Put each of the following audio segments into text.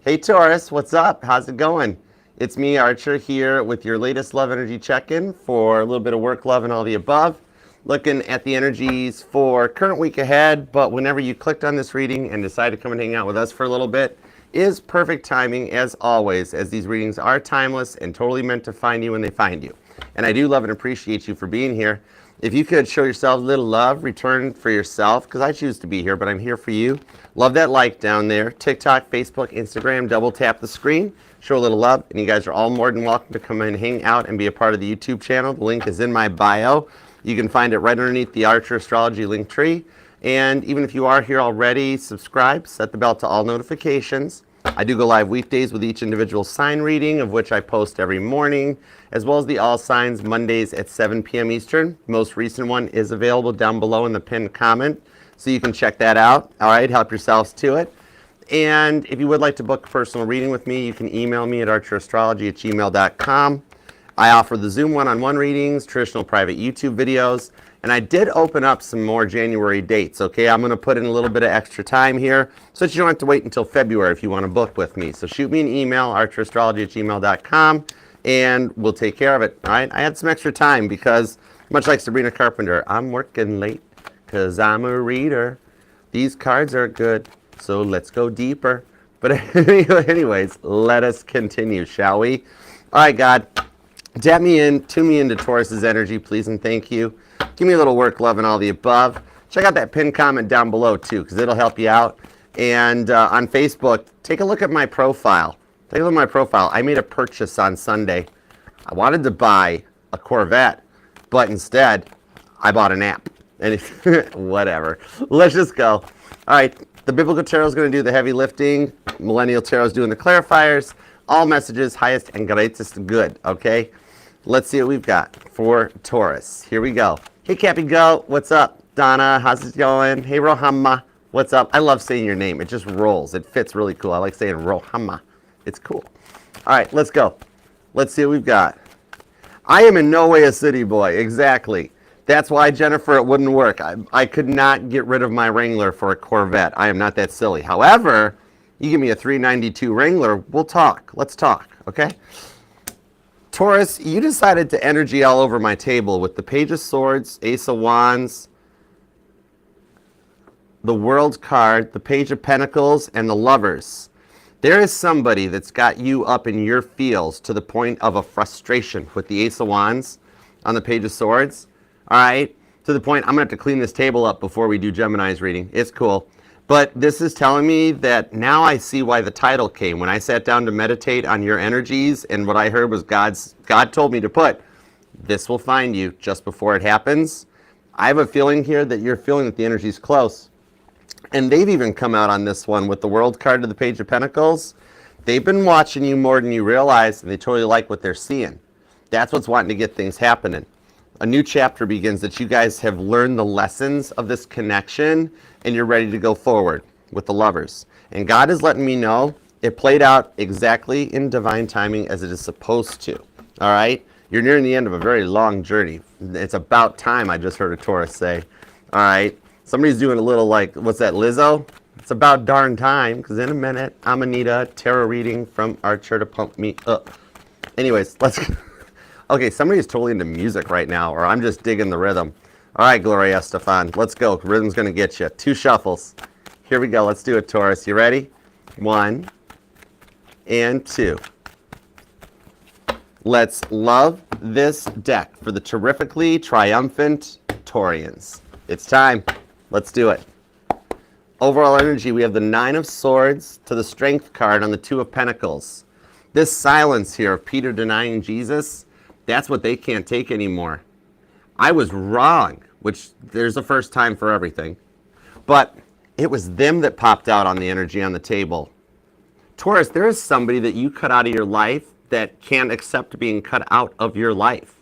Hey Taurus, what's up? How's it going? It's me, Archer, here with your latest love energy check-in for a little bit of work, love, and all the above. Looking at the energies for current week ahead, but whenever you clicked on this reading and decided to come and hang out with us for a little bit, is perfect timing as always, as these readings are timeless and totally meant to find you when they find you. And I do love and appreciate you for being here. If you could show yourself a little love, return for yourself, because I choose to be here, but I'm here for you. Love that like down there. TikTok, Facebook, Instagram, double tap the screen, show a little love, and you guys are all more than welcome to come and hang out and be a part of the YouTube channel. The link is in my bio. You can find it right underneath the Archer Astrology link tree. And even if you are here already, subscribe, set the bell to all notifications. I do go live weekdays with each individual sign reading, of which I post every morning, as well as the all signs Mondays at 7 p.m. Eastern. Most recent one is available down below in the pinned comment, so you can check that out. All right, help yourselves to it. And if you would like to book a personal reading with me, you can email me at archerastrology@gmail.com. I offer the Zoom one-on-one readings, traditional private YouTube videos, and I did open up some more January dates, okay? I'm going to put in a little bit of extra time here so that you don't have to wait until February if you want to book with me. So shoot me an email, archerastrology@gmail.com, and we'll take care of it, all right? I had some extra time because, much like Sabrina Carpenter, I'm working late because I'm a reader. These cards are good, so let's go deeper. But anyways, let us continue, shall we? All right, God. Tap me in, tune me into Taurus's energy, please and thank you. Give me a little work, love, and all the above. Check out that pinned comment down below, too, because it'll help you out. And on Facebook, take a look at my profile. Take a look at my profile. I made a purchase on Sunday. I wanted to buy a Corvette, but instead, I bought an app. And whatever. Let's just go. All right, the Biblical Tarot is going to do the heavy lifting. Millennial Tarot is doing the clarifiers. All messages, highest and greatest good, okay? Let's see what we've got for Taurus. Here we go. Hey, Cappy Go. What's up? Donna, how's it going? Hey, Rohama. What's up? I love saying your name. It just rolls. It fits really cool. I like saying Rohama. It's cool. All right, let's go. Let's see what we've got. I am in no way a city boy. Exactly. That's why, Jennifer, it wouldn't work. I could not get rid of my Wrangler for a Corvette. I am not that silly. However, you give me a 392 Wrangler, we'll talk. Let's talk, okay? Taurus, you decided to energy all over my table with the Page of Swords, Ace of Wands, the World card, the Page of Pentacles, and the Lovers. There is somebody that's got you up in your feels to the point of a frustration with the Ace of Wands on the Page of Swords, all right? To the point, I'm going to have to clean this table up before we do Gemini's reading. It's cool. But this is telling me that now I see why the title came. When I sat down to meditate on your energies, and what I heard was God told me to put, this will find you just before it happens. I have a feeling here that you're feeling that the energy is close. And they've even come out on this one with the World card to the Page of Pentacles. They've been watching you more than you realize, and they totally like what they're seeing. That's what's wanting to get things happening. A new chapter begins that you guys have learned the lessons of this connection, and you're ready to go forward with the Lovers. And God is letting me know it played out exactly in divine timing as it is supposed to. All right? You're nearing the end of a very long journey. It's about time, I just heard a Taurus say. All right? Somebody's doing a little like, what's that, Lizzo? It's about darn time, because in a minute, I'm going to need a tarot reading from Archer to pump me up. Anyways, let's go. Okay, somebody's totally into music right now, or I'm just digging the rhythm. All right, Gloria Estefan, let's go. Rhythm's going to get you. 2 shuffles. Here we go. Let's do it, Taurus. You ready? 1 and 2. Let's love this deck for the terrifically triumphant Taurians. It's time. Let's do it. Overall energy, we have the 9 of Swords to the Strength card on the 2 of Pentacles. This silence here of Peter denying Jesus, that's what they can't take anymore. I was wrong, which there's a first time for everything. But it was them that popped out on the energy on the table. Taurus, there is somebody that you cut out of your life that can't accept being cut out of your life.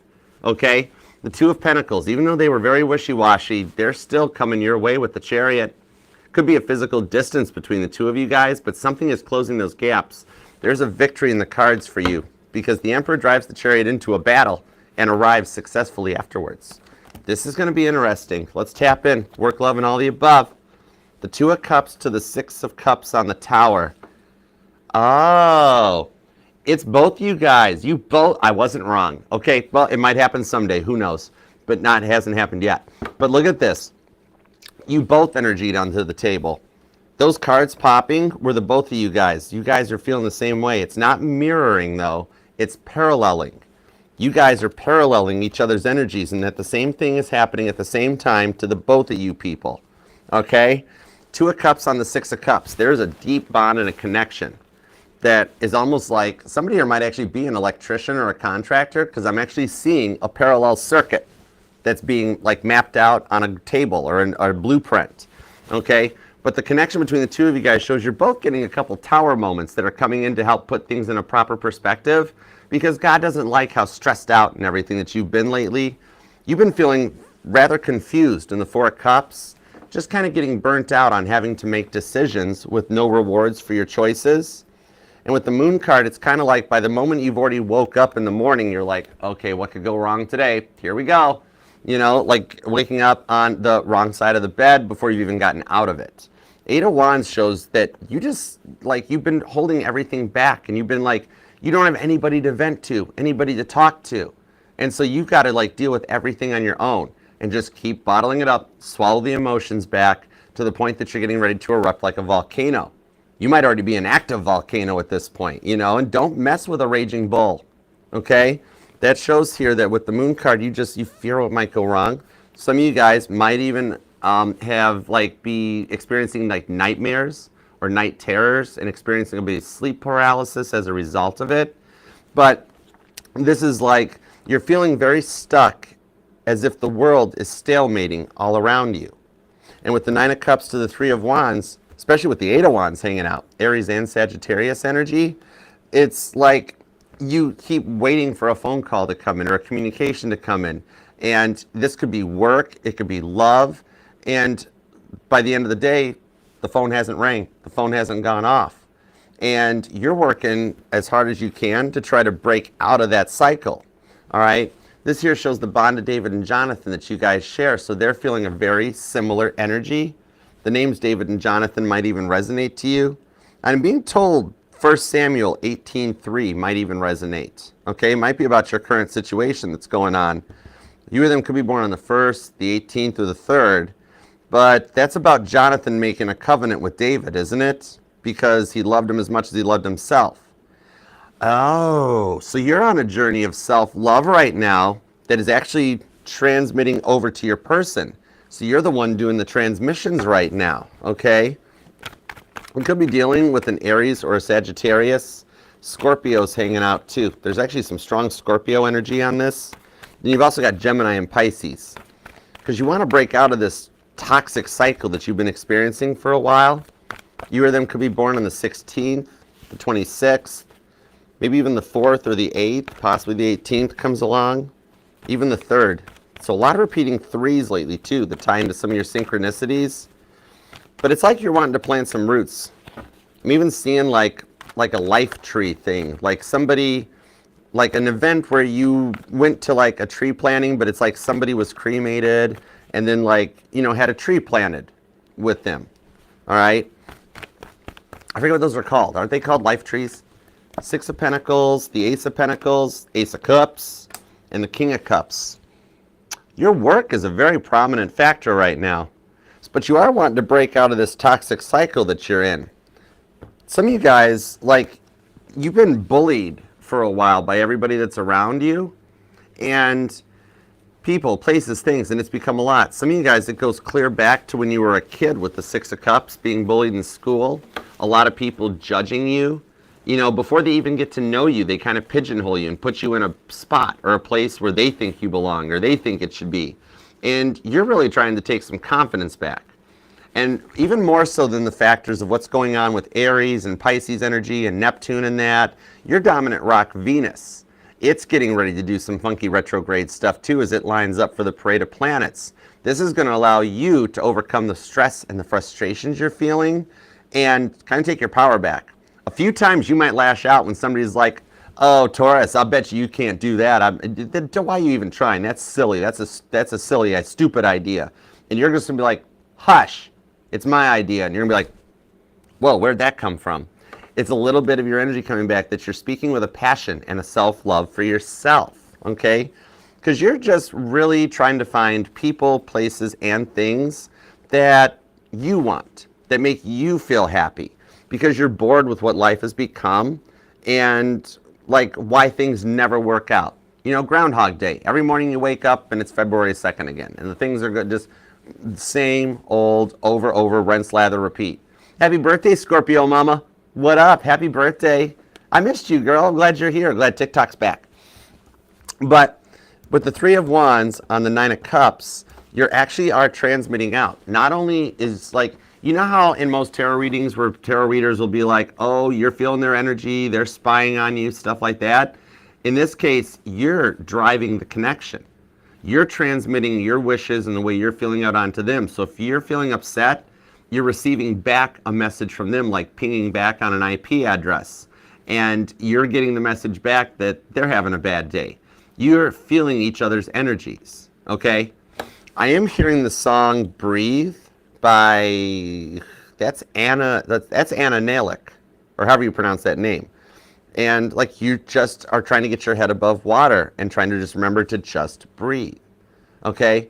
Okay? The 2 of Pentacles, even though they were very wishy-washy, they're still coming your way with the Chariot. Could be a physical distance between the 2 of you guys, but something is closing those gaps. There's a victory in the cards for you, because the Emperor drives the Chariot into a battle and arrives successfully afterwards. This is going to be interesting. Let's tap in. Work, love, and all the above. The 2 of Cups to the 6 of Cups on the Tower. Oh, it's both you guys. You both, I wasn't wrong. Okay, well, it might happen someday. Who knows? But not hasn't happened yet. But look at this. You both energied onto the table. Those cards popping were the both of you guys. You guys are feeling the same way. It's not mirroring, though. It's paralleling. You guys are paralleling each other's energies, and that the same thing is happening at the same time to the both of you people. Okay? Two of Cups on the Six of Cups. There's a deep bond and a connection that is almost like somebody here might actually be an electrician or a contractor, because I'm actually seeing a parallel circuit that's being like mapped out on a table or a blueprint. Okay? But the connection between the two of you guys shows you're both getting a couple tower moments that are coming in to help put things in a proper perspective, because God doesn't like how stressed out and everything that you've been lately. You've been feeling rather confused in the Four of Cups, just kind of getting burnt out on having to make decisions with no rewards for your choices. And with the Moon card, it's kind of like by the moment you've already woke up in the morning, you're like, okay, what could go wrong today? Here we go. You know, like waking up on the wrong side of the bed before you've even gotten out of it. Eight of Wands shows that you just, like, you've been holding everything back, and you've been like, you don't have anybody to vent to, anybody to talk to. And so you've got to like deal with everything on your own and just keep bottling it up, swallow the emotions back to the point that you're getting ready to erupt like a volcano. You might already be an active volcano at this point, you know, and don't mess with a raging bull, okay? That shows here that with the Moon card, you fear what might go wrong. Some of you guys might even be experiencing like nightmares or night terrors and experiencing a bit of sleep paralysis as a result of it. But this is like you're feeling very stuck, as if the world is stalemating all around you. And with the Nine of Cups to the Three of Wands, especially with the Eight of Wands hanging out, Aries and Sagittarius energy, it's like you keep waiting for a phone call to come in or a communication to come in. And this could be work, it could be love, and by the end of the day, the phone hasn't rang, the phone hasn't gone off. And you're working as hard as you can to try to break out of that cycle, all right? This here shows the bond of David and Jonathan that you guys share, so they're feeling a very similar energy. The names David and Jonathan might even resonate to you. I'm being told 1 Samuel 18:3 might even resonate, okay? It might be about your current situation that's going on. You or them could be born on the 1st, the 18th, or the 3rd, but that's about Jonathan making a covenant with David, isn't it? Because he loved him as much as he loved himself. Oh, so you're on a journey of self-love right now that is actually transmitting over to your person. So you're the one doing the transmissions right now, okay? We could be dealing with an Aries or a Sagittarius. Scorpio's hanging out too. There's actually some strong Scorpio energy on this. Then you've also got Gemini and Pisces. Because you want to break out of this toxic cycle that you've been experiencing for a while. You or them could be born on the 16th, the 26th, maybe even the 4th or the 8th, possibly the 18th comes along, even the 3rd. So a lot of repeating threes lately too, the tie into some of your synchronicities. But it's like you're wanting to plant some roots. I'm even seeing like a life tree thing, like somebody, like an event where you went to like a tree planting, but it's like somebody was cremated and then like, you know, had a tree planted with them, all right? I forget what those are called. Aren't they called life trees? Six of Pentacles, the Ace of Pentacles, Ace of Cups, and the King of Cups. Your work is a very prominent factor right now, but you are wanting to break out of this toxic cycle that you're in. Some of you guys, like, you've been bullied for a while by everybody that's around you, and people, places, things, and it's become a lot. Some of you guys, it goes clear back to when you were a kid with the Six of Cups, being bullied in school, a lot of people judging you. You know, before they even get to know you, they kind of pigeonhole you and put you in a spot or a place where they think you belong or they think it should be. And you're really trying to take some confidence back. And even more so than the factors of what's going on with Aries and Pisces energy and Neptune and that, your dominant rock, Venus, it's getting ready to do some funky retrograde stuff too as it lines up for the parade of planets. This is going to allow you to overcome the stress and the frustrations you're feeling and kind of take your power back. A few times you might lash out when somebody's like, oh, Taurus, I bet you can't do that. Why are you even trying? That's silly. That's a silly, stupid idea. And you're just going to be like, hush, it's my idea. And you're going to be like, whoa, where'd that come from? It's a little bit of your energy coming back that you're speaking with a passion and a self-love for yourself, okay? Because you're just really trying to find people, places, and things that you want, that make you feel happy, because you're bored with what life has become and like why things never work out. You know, Groundhog Day. Every morning you wake up and it's February 2nd again, and the things are good, just same old, over, rinse, lather, repeat. Happy birthday, Scorpio Mama. What up? Happy birthday. I missed you, girl. I'm glad you're here. Glad TikTok's back. But with the Three of Wands on the Nine of Cups, you actually are transmitting out. Not only is like, you know how in most tarot readings where tarot readers will be like, oh, you're feeling their energy, they're spying on you, stuff like that. In this case, you're driving the connection. You're transmitting your wishes and the way you're feeling out onto them. So if you're feeling upset, you're receiving back a message from them, like pinging back on an IP address. And you're getting the message back that they're having a bad day. You're feeling each other's energies, okay? I am hearing the song Breathe by, that's Anna Nalick, or however you pronounce that name. And like you just are trying to get your head above water and trying to just remember to just breathe, okay?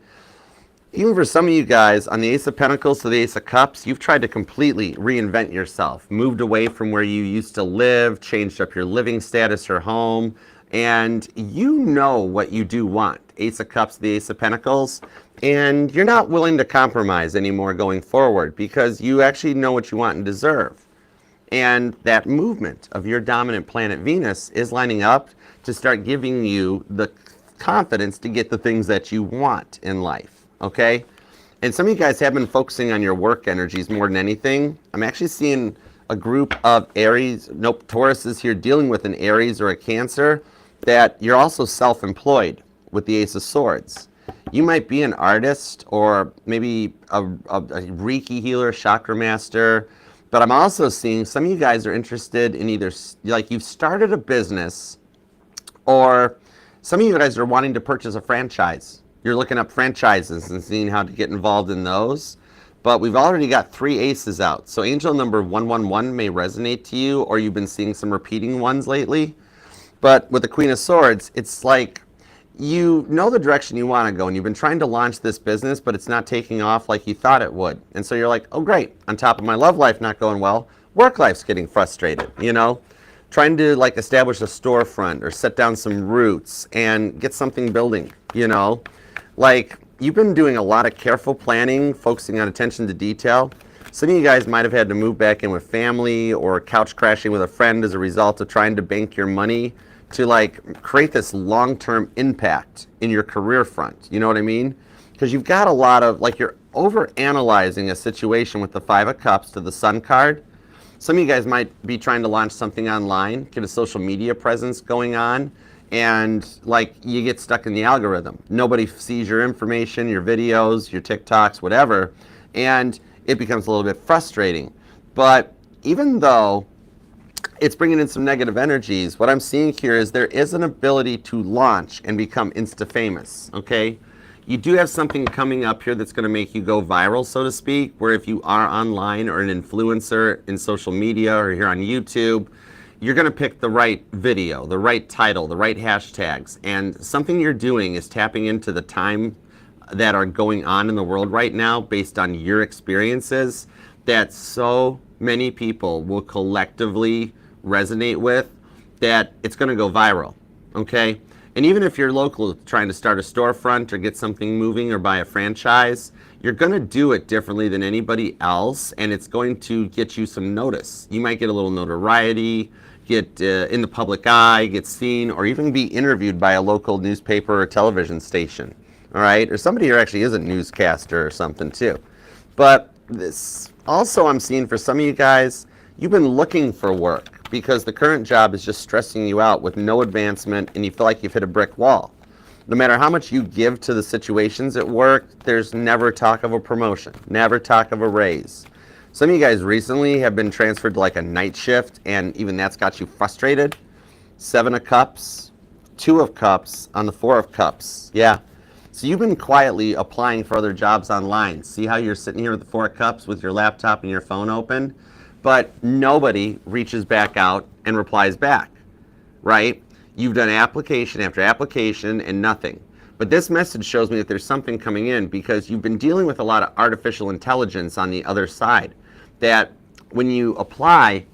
Even for some of you guys, on the Ace of Pentacles to the Ace of Cups, you've tried to completely reinvent yourself, moved away from where you used to live, changed up your living status or home, and you know what you do want. Ace of Cups, the Ace of Pentacles, and you're not willing to compromise anymore going forward because you actually know what you want and deserve. And that movement of your dominant planet Venus is lining up to start giving you the confidence to get the things that you want in life, okay? And some of you guys have been focusing on your work energies more than anything. I'm actually seeing a group of Aries, Taurus is here dealing with an Aries or a Cancer, that you're also self-employed with the Ace of Swords. You might be an artist or maybe a Reiki healer, chakra master, but I'm also seeing some of you guys are interested in either, like you've started a business, or some of you guys are wanting to purchase a franchise. You're looking up franchises and seeing how to get involved in those. But we've already got 3 aces out. So angel number 111 may resonate to you, or you've been seeing some repeating ones lately. But with the Queen of Swords, it's like you know the direction you want to go, and you've been trying to launch this business, but it's not taking off like you thought it would. And so you're like, oh great, on top of my love life not going well, work life's getting frustrated, you know? Trying to like establish a storefront or set down some roots and get something building, you know? Like you've been doing a lot of careful planning, focusing on attention to detail. Some of you guys might have had to move back in with family or couch crashing with a friend as a result of trying to bank your money to like create this long-term impact in your career front. You know what I mean? Because you've got a lot of, like you're over-analyzing a situation with the Five of Cups to the Sun card. Some of you guys might be trying to launch something online, get a social media presence going on, and like you get stuck in the algorithm. Nobody sees your information, your videos, your TikToks, whatever, and it becomes a little bit frustrating. But even though it's bringing in some negative energies, what I'm seeing here is there is an ability to launch and become insta-famous, okay? You do have something coming up here that's going to make you go viral, so to speak, where if you are online or an influencer in social media or here on YouTube, you're going to pick the right video, the right title, the right hashtags, and something you're doing is tapping into the time that are going on in the world right now based on your experiences that so many people will collectively resonate with, that it's going to go viral, okay? And even if you're local trying to start a storefront or get something moving or buy a franchise, you're going to do it differently than anybody else, and it's going to get you some notice. You might get a little notoriety, get in the public eye, get seen, or even be interviewed by a local newspaper or television station, all right? Or somebody who actually is a newscaster or something too. But this also I'm seeing for some of you guys, you've been looking for work because the current job is just stressing you out with no advancement, and you feel like you've hit a brick wall. No matter how much you give to the situations at work, there's never talk of a promotion, never talk of a raise. Some of you guys recently have been transferred to like a night shift, and even that's got you frustrated. 7 of Cups, 2 of Cups on the 4 of Cups. Yeah. So you've been quietly applying for other jobs online. See how you're sitting here with the 4 of Cups with your laptop and your phone open? but nobody reaches back out and replies back, right? You've done application after application and nothing. But this message shows me that there's something coming in because you've been dealing with a lot of artificial intelligence on the other side. That when you apply,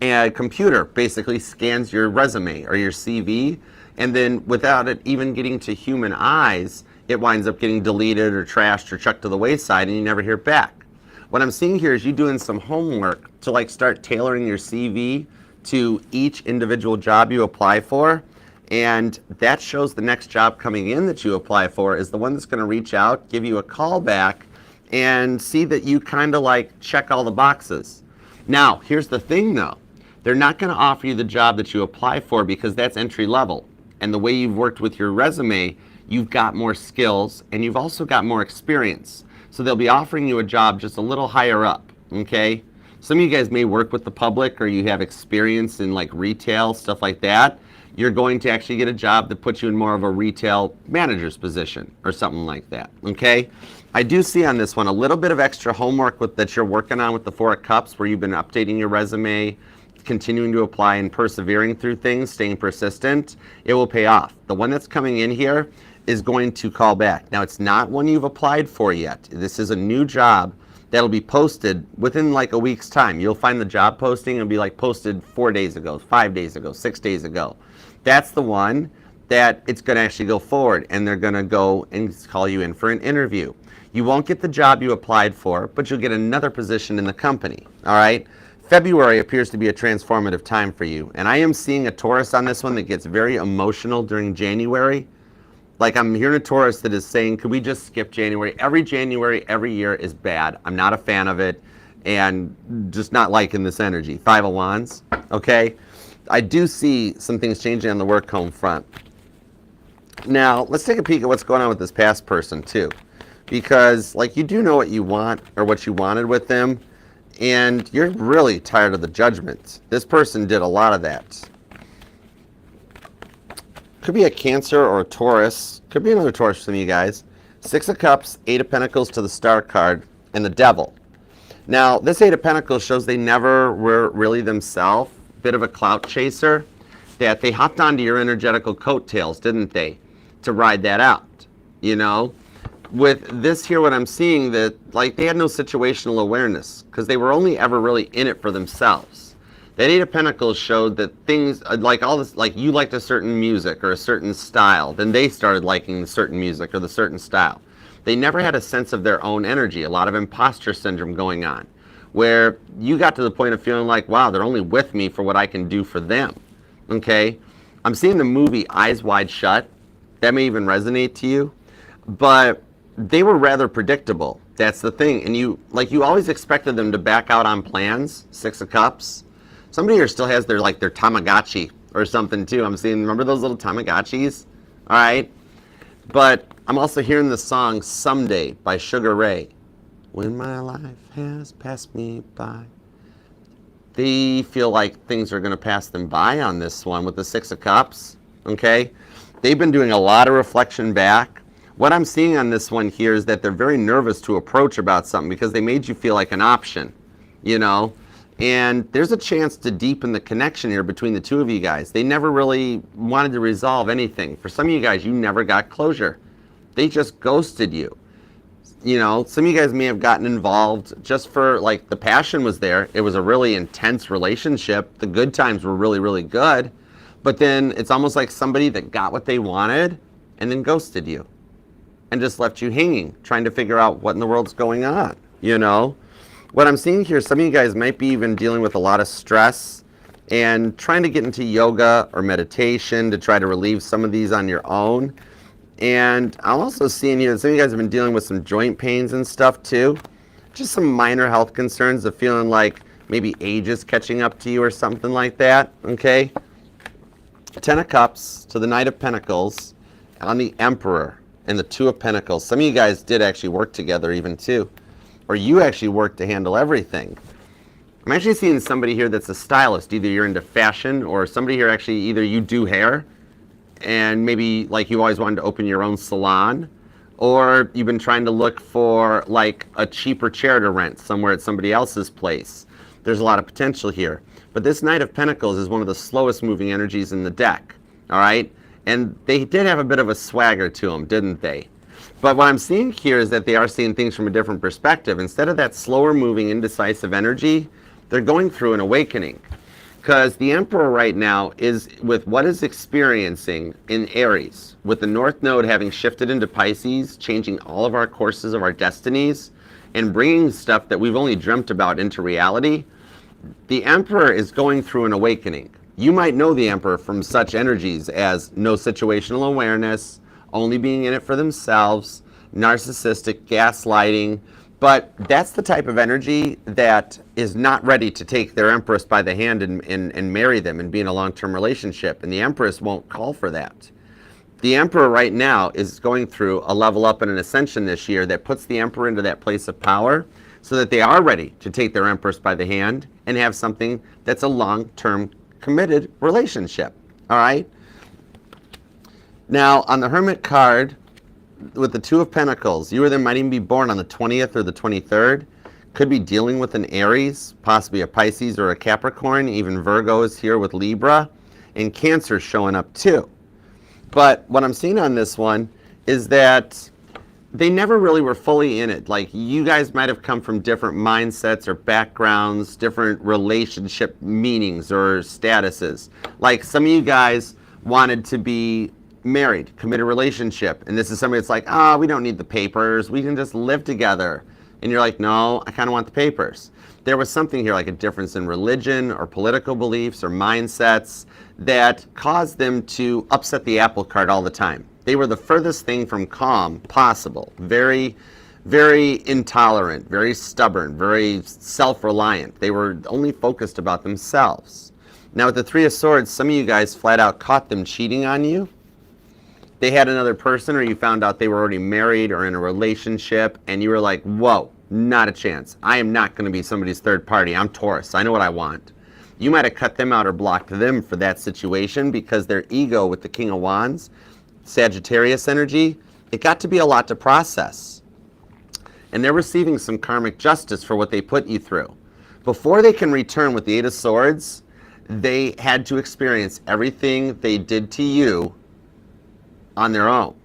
a computer basically scans your resume or your CV, and then without it even getting to human eyes, it winds up getting deleted or trashed or chucked to the wayside and you never hear back. What I'm seeing here is you doing some homework to like start tailoring your CV to each individual job you apply for, and that shows the next job coming in that you apply for is the one that's going to reach out, give you a call back, and see that you kind of like check all the boxes. Now, here's the thing though. They're not going to offer you the job that you apply for because that's entry level. And the way you've worked with your resume, you've got more skills and you've also got more experience. So they'll be offering you a job just a little higher up, okay? Some of you guys may work with the public or you have experience in like retail, stuff like that. You're going to actually get a job that puts you in more of a retail manager's position or something like that, okay? I do see on this one a little bit of extra homework that you're working on with the Four of Cups where you've been updating your resume, continuing to apply and persevering through things, staying persistent. It will pay off. The one that's coming in here is going to call back. Now, it's not one you've applied for yet. This is a new job that'll be posted within like a week's time. You'll find the job posting and be like posted 4 days ago, 5 days ago, 6 days ago. That's the one that it's going to actually go forward and they're going to go and call you in for an interview. You won't get the job you applied for, but you'll get another position in the company, all right? February appears to be a transformative time for you, and I am seeing a Taurus on this one that gets very emotional during January. Like I'm hearing a Taurus that is saying, could we just skip January? Every January, every year is bad. I'm not a fan of it and just not liking this energy. Five of Wands, okay? I do see some things changing on the work home front. Now, let's take a peek at what's going on with this past person too. Because like you do know what you want or what you wanted with them, and you're really tired of the judgment. This person did a lot of that. Could be a Cancer or a Taurus. Could be another Taurus from you guys. Six of Cups, Eight of Pentacles to the Star card, and the Devil. Now, this Eight of Pentacles shows they never were really themselves. Bit of a clout chaser. That they hopped onto your energetical coattails, didn't they? To ride that out, you know? With this here, what I'm seeing that like they had no situational awareness because they were only ever really in it for themselves. That Eight of Pentacles showed that things like all this, like you liked a certain music or a certain style, then they started liking the certain music or the certain style. They never had a sense of their own energy, a lot of imposter syndrome going on, where you got to the point of feeling like, wow, they're only with me for what I can do for them, okay? I'm seeing the movie Eyes Wide Shut. That may even resonate to you, but they were rather predictable. That's the thing. And you always expected them to back out on plans. Six of Cups. Somebody here still has their Tamagotchi or something too. I'm seeing, remember those little Tamagotchis? All right. But I'm also hearing the song Someday by Sugar Ray. When my life has passed me by. They feel like things are going to pass them by on this one with the Six of Cups. Okay. They've been doing a lot of reflection back. What I'm seeing on this one here is that they're very nervous to approach about something because they made you feel like an option, you know? And there's a chance to deepen the connection here between the two of you guys. They never really wanted to resolve anything. For some of you guys, you never got closure. They just ghosted you. You know, some of you guys may have gotten involved just for, like, the passion was there. It was a really intense relationship. The good times were really, really good. But then it's almost like somebody that got what they wanted and then ghosted you. And just left you hanging, trying to figure out what in the world's going on, you know? What I'm seeing here, some of you guys might be even dealing with a lot of stress and trying to get into yoga or meditation to try to relieve some of these on your own. And I'm also seeing here that some of you guys have been dealing with some joint pains and stuff too. Just some minor health concerns of feeling like maybe age is catching up to you or something like that, okay? Ten of Cups to the Knight of Pentacles on the Emperor. And the Two of Pentacles. Some of you guys did actually work together even too. Or you actually worked to handle everything. I'm actually seeing somebody here that's a stylist. Either you're into fashion or somebody here actually either you do hair and maybe like you always wanted to open your own salon, or you've been trying to look for like a cheaper chair to rent somewhere at somebody else's place. there's a lot of potential here. But this Knight of Pentacles is one of the slowest moving energies in the deck, all right? And they did have a bit of a swagger to them, didn't they? But what I'm seeing here is that they are seeing things from a different perspective. Instead of that slower moving, indecisive energy, they're going through an awakening. Because the Emperor right now is with what is experiencing in Aries, with the North Node having shifted into Pisces, changing all of our courses of our destinies, and bringing stuff that we've only dreamt about into reality. The Emperor is going through an awakening. You might know the Emperor from such energies as no situational awareness, only being in it for themselves, narcissistic, gaslighting, but that's the type of energy that is not ready to take their Empress by the hand and marry them and be in a long-term relationship, and the Empress won't call for that. The Emperor right now is going through a level up and an ascension this year that puts the Emperor into that place of power so that they are ready to take their Empress by the hand and have something that's a long-term committed relationship, all right? Now, on the Hermit card, with the Two of Pentacles, you or them might even be born on the 20th or the 23rd. Could be dealing with an Aries, possibly a Pisces or a Capricorn. Even Virgo is here with Libra. And Cancer showing up too. But what I'm seeing on this one is that they never really were fully in it. Like, you guys might have come from different mindsets or backgrounds, different relationship meanings or statuses. Like, some of you guys wanted to be married, committed relationship, and this is somebody that's like, we don't need the papers, we can just live together. And you're like, no, I kind of want the papers. There was something here, like a difference in religion or political beliefs or mindsets that caused them to upset the apple cart all the time. They were the furthest thing from calm possible. Very, very intolerant, very stubborn, very self-reliant. They were only focused about themselves. Now with the Three of Swords, some of you guys flat out caught them cheating on you. They had another person, or you found out they were already married or in a relationship, and you were like, whoa, not a chance. I am not going to be somebody's third party. I'm Taurus. I know what I want. You might have cut them out or blocked them for that situation because their ego with the King of Wands, Sagittarius energy, it got to be a lot to process. And they're receiving some karmic justice for what they put you through. Before they can return with the Eight of Swords, they had to experience everything they did to you on their own,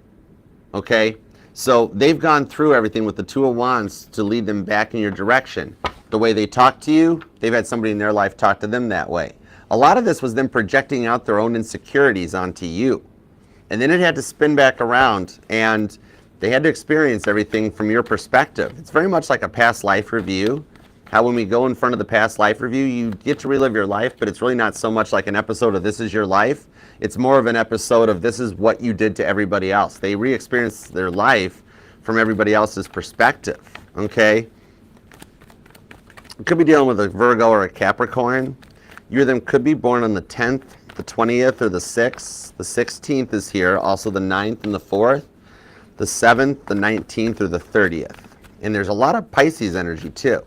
okay? So they've gone through everything with the Two of Wands to lead them back in your direction. The way they talk to you, they've had somebody in their life talk to them that way. A lot of this was them projecting out their own insecurities onto you. And then it had to spin back around, and they had to experience everything from your perspective. It's very much like a past life review. How when we go in front of the past life review, you get to relive your life, but it's really not so much like an episode of This Is Your Life. It's more of an episode of this is what you did to everybody else. They re-experience their life from everybody else's perspective, okay? You could be dealing with a Virgo or a Capricorn. You or them could be born on the 10th, the 20th, or the 6th. The 16th is here, also the 9th and the 4th. The 7th, the 19th, or the 30th. And there's a lot of Pisces energy too.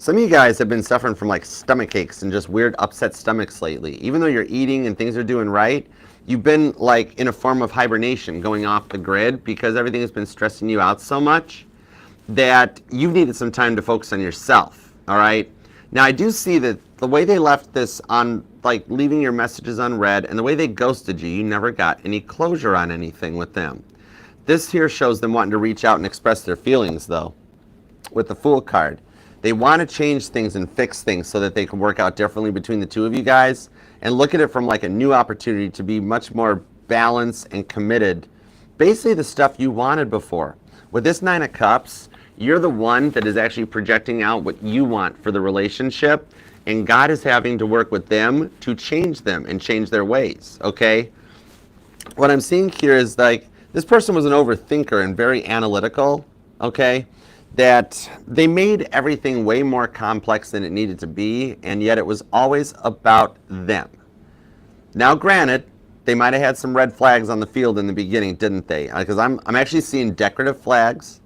Some of you guys have been suffering from like stomach aches and just weird upset stomachs lately. Even though you're eating and things are doing right, you've been like in a form of hibernation, going off the grid because everything has been stressing you out so much that you've needed some time to focus on yourself, all right? Now I do see that the way they left this on, like leaving your messages unread, and the way they ghosted you, you never got any closure on anything with them. This here shows them wanting to reach out and express their feelings though, with the Fool card. They want to change things and fix things so that they can work out differently between the two of you guys and look at it from like a new opportunity to be much more balanced and committed. Basically the stuff you wanted before. With this Nine of Cups, you're the one that is actually projecting out what you want for the relationship, and God is having to work with them to change them and change their ways, okay? What I'm seeing here is like this person was an overthinker and very analytical, okay? That they made everything way more complex than it needed to be, and yet it was always about them. Now granted, they might have had some red flags on the field in the beginning, didn't they? Because I'm actually seeing decorative flags.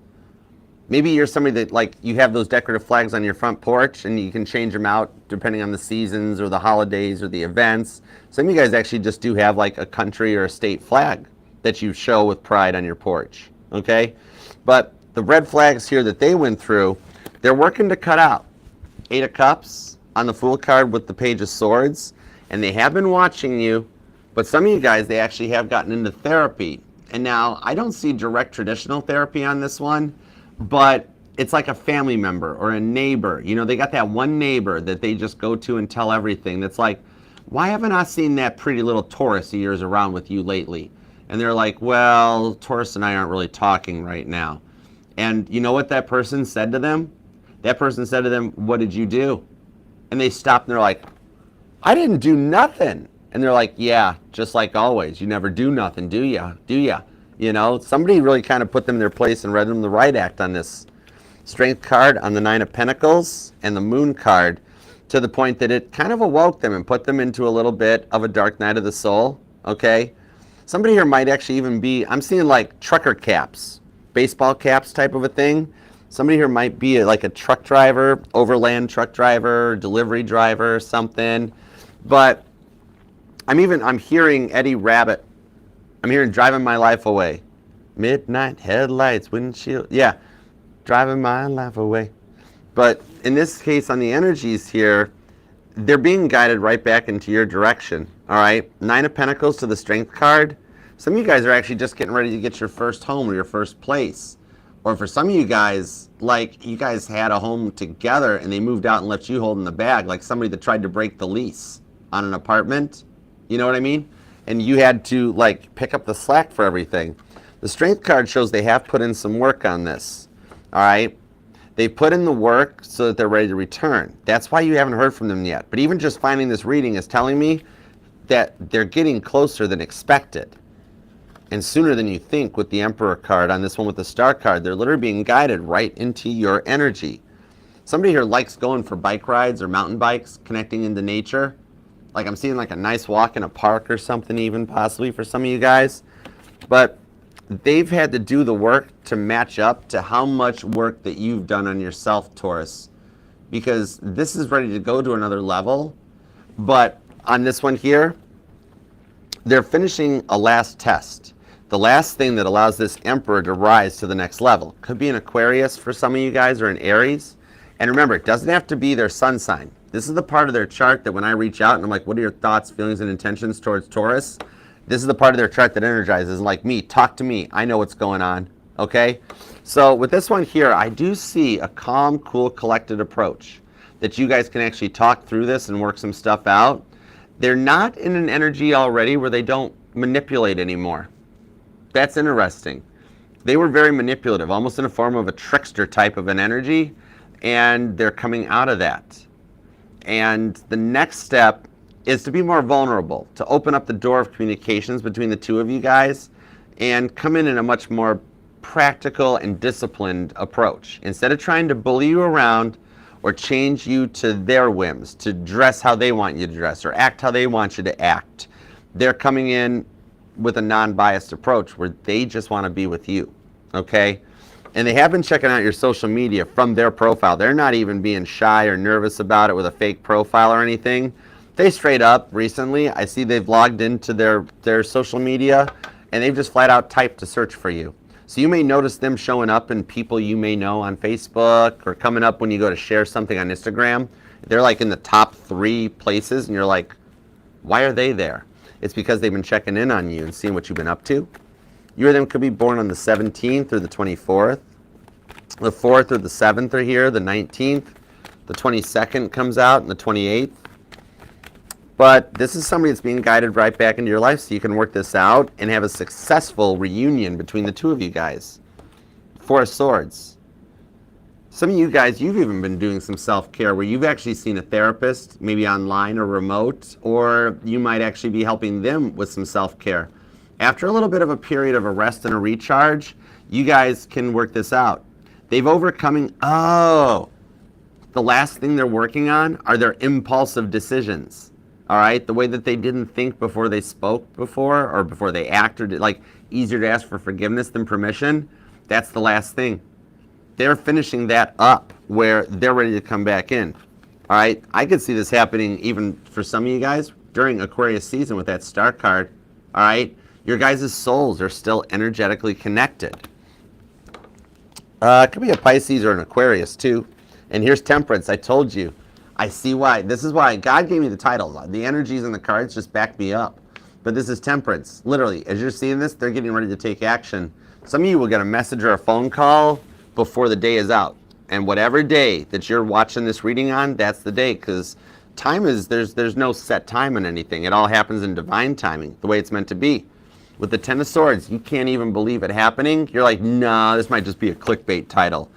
Maybe you're somebody that like you have those decorative flags on your front porch and you can change them out depending on the seasons or the holidays or the events. Some of you guys actually just do have like a country or a state flag that you show with pride on your porch, okay? But the red flags here that they went through, they're working to cut out. Eight of Cups on the Fool card with the Page of Swords. And they have been watching you, but some of you guys, they actually have gotten into therapy. And now, I don't see direct traditional therapy on this one, but it's like a family member or a neighbor. You know, they got that one neighbor that they just go to and tell everything. That's like, why haven't I seen that pretty little Taurus of yours around with you lately? And they're like, well, Taurus and I aren't really talking right now. And you know what that person said to them? That person said to them, what did you do? And they stopped and they're like, I didn't do nothing. And they're like, yeah, just like always. You never do nothing, do ya? Do ya? You know, somebody really kind of put them in their place and read them the right act on this. Strength card on the Nine of Pentacles and the Moon card, to the point that it kind of awoke them and put them into a little bit of a dark night of the soul, okay? Somebody here might actually even be, I'm seeing like trucker caps, baseball caps type of a thing. Somebody here might be like a truck driver, overland truck driver, delivery driver, something. But I'm hearing Eddie Rabbit. I'm hearing Driving My Life Away. Midnight headlights, windshield. Yeah, driving my life away. But in this case, on the energies here, they're being guided right back into your direction. All right, Nine of Pentacles to the Strength card. Some of you guys are actually just getting ready to get your first home or your first place. Or for some of you guys, like you guys had a home together and they moved out and left you holding the bag, like somebody that tried to break the lease on an apartment. You know what I mean? And you had to like pick up the slack for everything. The Strength card shows they have put in some work on this. All right? They put in the work so that they're ready to return. That's why you haven't heard from them yet. But even just finding this reading is telling me that they're getting closer than expected. And sooner than you think with the Emperor card on this one with the Star card. They're literally being guided right into your energy. Somebody here likes going for bike rides or mountain bikes, connecting into nature. Like I'm seeing like a nice walk in a park or something even possibly for some of you guys. But they've had to do the work to match up to how much work that you've done on yourself, Taurus. Because this is ready to go to another level. But on this one here, they're finishing a last test. The last thing that allows this Emperor to rise to the next level. Could be an Aquarius for some of you guys or an Aries. And remember, it doesn't have to be their sun sign. This is the part of their chart that when I reach out and I'm like, what are your thoughts, feelings, and intentions towards Taurus? This is the part of their chart that energizes, like me, talk to me. I know what's going on, okay? So with this one here, I do see a calm, cool, collected approach that you guys can actually talk through this and work some stuff out. They're not in an energy already where they don't manipulate anymore. That's interesting. They were very manipulative, almost in a form of a trickster type of an energy, and they're coming out of that. And the next step is to be more vulnerable, to open up the door of communications between the two of you guys and come in a much more practical and disciplined approach. Instead of trying to bully you around or change you to their whims, to dress how they want you to dress or act how they want you to act, they're coming in with a non-biased approach where they just want to be with you, okay? And they have been checking out your social media from their profile. They're not even being shy or nervous about it with a fake profile or anything. They straight up recently, I see they've logged into their social media and they've just flat out typed to search for you. So you may notice them showing up in people you may know on Facebook or coming up when you go to share something on Instagram. They're like in the top 3 places and you're like, why are they there? It's because they've been checking in on you and seeing what you've been up to. You or them could be born on the 17th or the 24th. The 4th or the 7th are here, the 19th. The 22nd comes out and the 28th. But this is somebody that's being guided right back into your life so you can work this out and have a successful reunion between the two of you guys. 4 of Swords. Some of you guys, you've even been doing some self-care where you've actually seen a therapist, maybe online or remote, or you might actually be helping them with some self-care. After a little bit of a period of a rest and a recharge, you guys can work this out. They've overcoming, the last thing they're working on are their impulsive decisions. All right, the way that they didn't think before they spoke before or before they acted, like easier to ask for forgiveness than permission. That's the last thing. They're finishing that up where they're ready to come back in. All right, I could see this happening even for some of you guys during Aquarius season with that Star card. All right, your guys' souls are still energetically connected. It could be a Pisces or an Aquarius too. And here's Temperance. I told you. I see why. This is why God gave me the titles. The energies and the cards just back me up. But this is Temperance. Literally, as you're seeing this, they're getting ready to take action. Some of you will get a message or a phone call before the day is out. And whatever day that you're watching this reading on, that's the day. Because time is, there's no set time in anything. It all happens in divine timing, the way it's meant to be. With the Ten of Swords, you can't even believe it happening. You're like, nah, this might just be a clickbait title.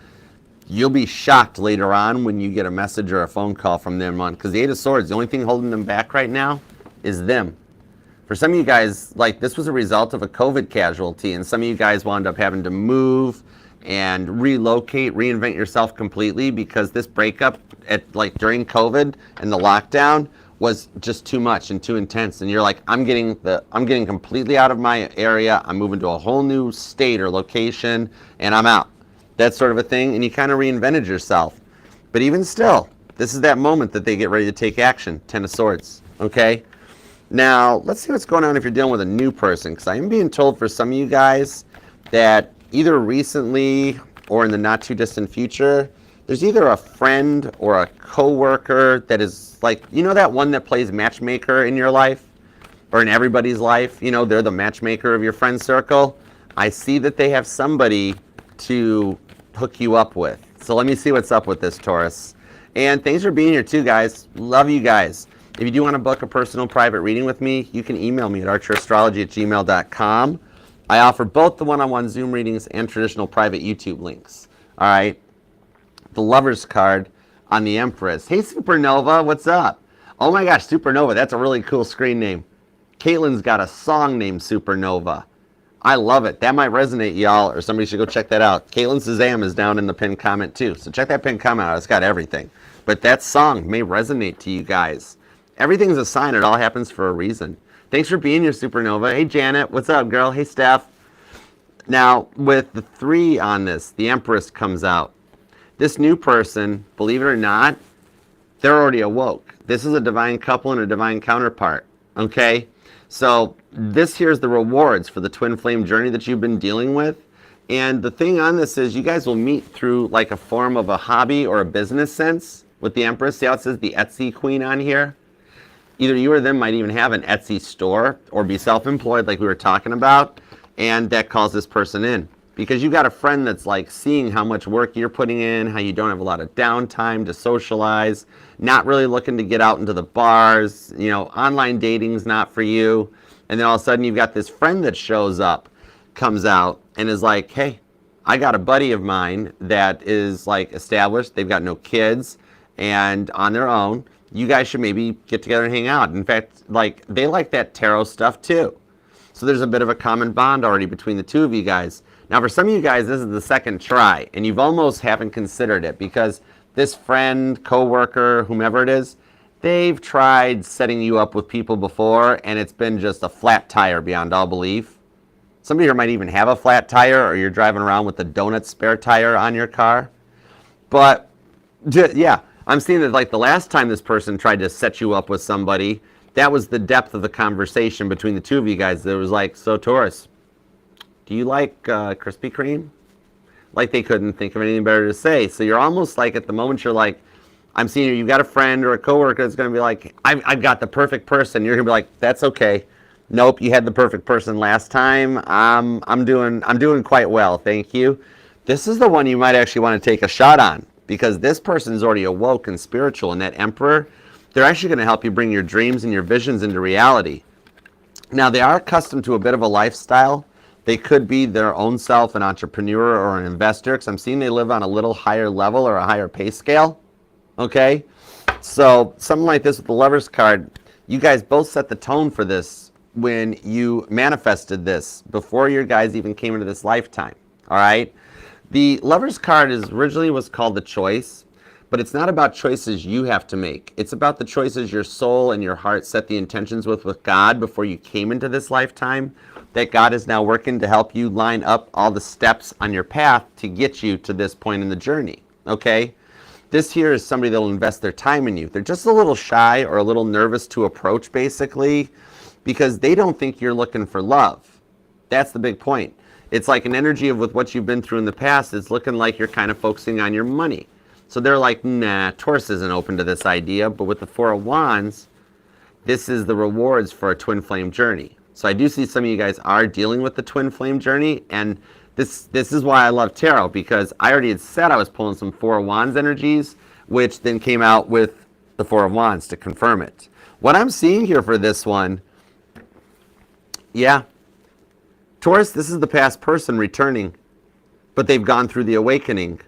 You'll be shocked later on when you get a message or a phone call from them on, because the Eight of Swords, the only thing holding them back right now is them. For some of you guys, like, this was a result of a COVID casualty, and some of you guys wound up having to move and relocate, reinvent yourself completely, because this breakup during COVID and the lockdown was just too much and too intense. And you're like, I'm getting completely out of my area. I'm moving to a whole new state or location, and I'm out. That sort of a thing, and you kind of reinvented yourself. But even still, this is that moment that they get ready to take action. Ten of Swords, okay? Now, let's see what's going on if you're dealing with a new person, because I am being told for some of you guys that either recently or in the not too distant future, there's either a friend or a coworker that is like, you know, that one that plays matchmaker in your life or in everybody's life? You know, they're the matchmaker of your friend circle. I see that they have somebody to hook you up with. So let me see what's up with this, Taurus. And thanks for being here too, guys. Love you guys. If you do want to book a personal private reading with me, you can email me at archerastrology@gmail.com. I offer both the one-on-one Zoom readings and traditional private YouTube links. All right. The Lover's card on the Empress. Hey, Supernova, what's up? Oh my gosh, Supernova, that's a really cool screen name. Caitlin's got a song named Supernova. I love it. That might resonate, y'all, or somebody should go check that out. Caitlin Shazam is down in the pinned comment, too. So check that pinned comment out. It's got everything. But that song may resonate to you guys. Everything's a sign. It all happens for a reason. Thanks for being here, Supernova. Hey, Janet. What's up, girl? Hey, Steph. Now, with the 3 on this, the Empress comes out. This new person, believe it or not, they're already awoke. This is a divine couple and a divine counterpart, okay? So this here's the rewards for the twin flame journey that you've been dealing with. And the thing on this is you guys will meet through like a form of a hobby or a business sense with the Empress. See how it says the Etsy queen on here? Either you or them might even have an Etsy store or be self-employed like we were talking about. And that calls this person in. Because you got a friend that's like seeing how much work you're putting in, how you don't have a lot of downtime to socialize, not really looking to get out into the bars, you know, online dating's not for you. And then all of a sudden you've got this friend that shows up, comes out, and is like, hey, I got a buddy of mine that is like established, they've got no kids, and on their own, you guys should maybe get together and hang out. In fact, like, they like that tarot stuff too. So there's a bit of a common bond already between the two of you guys. Now, for some of you guys, this is the second try, and you've almost haven't considered it because this friend, coworker, whomever it is, they've tried setting you up with people before, and it's been just a flat tire beyond all belief. Some of you might even have a flat tire, or you're driving around with a donut spare tire on your car. But, yeah, I'm seeing that like the last time this person tried to set you up with somebody, that was the depth of the conversation between the two of you guys. It was like, so Taurus, do you like Krispy Kreme? Like they couldn't think of anything better to say. So you're almost like at the moment you're like, I'm seeing you've got a friend or a coworker that's going to be like, I've got the perfect person. You're going to be like, that's okay. Nope, you had the perfect person last time. I'm doing quite well, thank you. This is the one you might actually want to take a shot on because this person is already awoke and spiritual, and that Emperor, they're actually going to help you bring your dreams and your visions into reality. Now, they are accustomed to a bit of a lifestyle. They could be their own self, an entrepreneur or an investor, because I'm seeing they live on a little higher level or a higher pay scale. Okay? So something like this with the Lover's card, you guys both set the tone for this when you manifested this before your guys even came into this lifetime. All right? The Lover's card originally was called the Choice, but it's not about choices you have to make. It's about the choices your soul and your heart set the intentions with God before you came into this lifetime, that God is now working to help you line up all the steps on your path to get you to this point in the journey, okay? This here is somebody that will invest their time in you. They're just a little shy or a little nervous to approach, basically, because they don't think you're looking for love. That's the big point. It's like an energy of with what you've been through in the past, it's looking like you're kind of focusing on your money. So they're like, nah, Taurus isn't open to this idea. But with the Four of Wands, this is the rewards for a twin flame journey. So I do see some of you guys are dealing with the twin flame journey, and this is why I love tarot, because I already had said I was pulling some Four of Wands energies, which then came out with the Four of Wands to confirm it. What I'm seeing here for this one, yeah, Taurus, this is the past person returning, but they've gone through the awakening.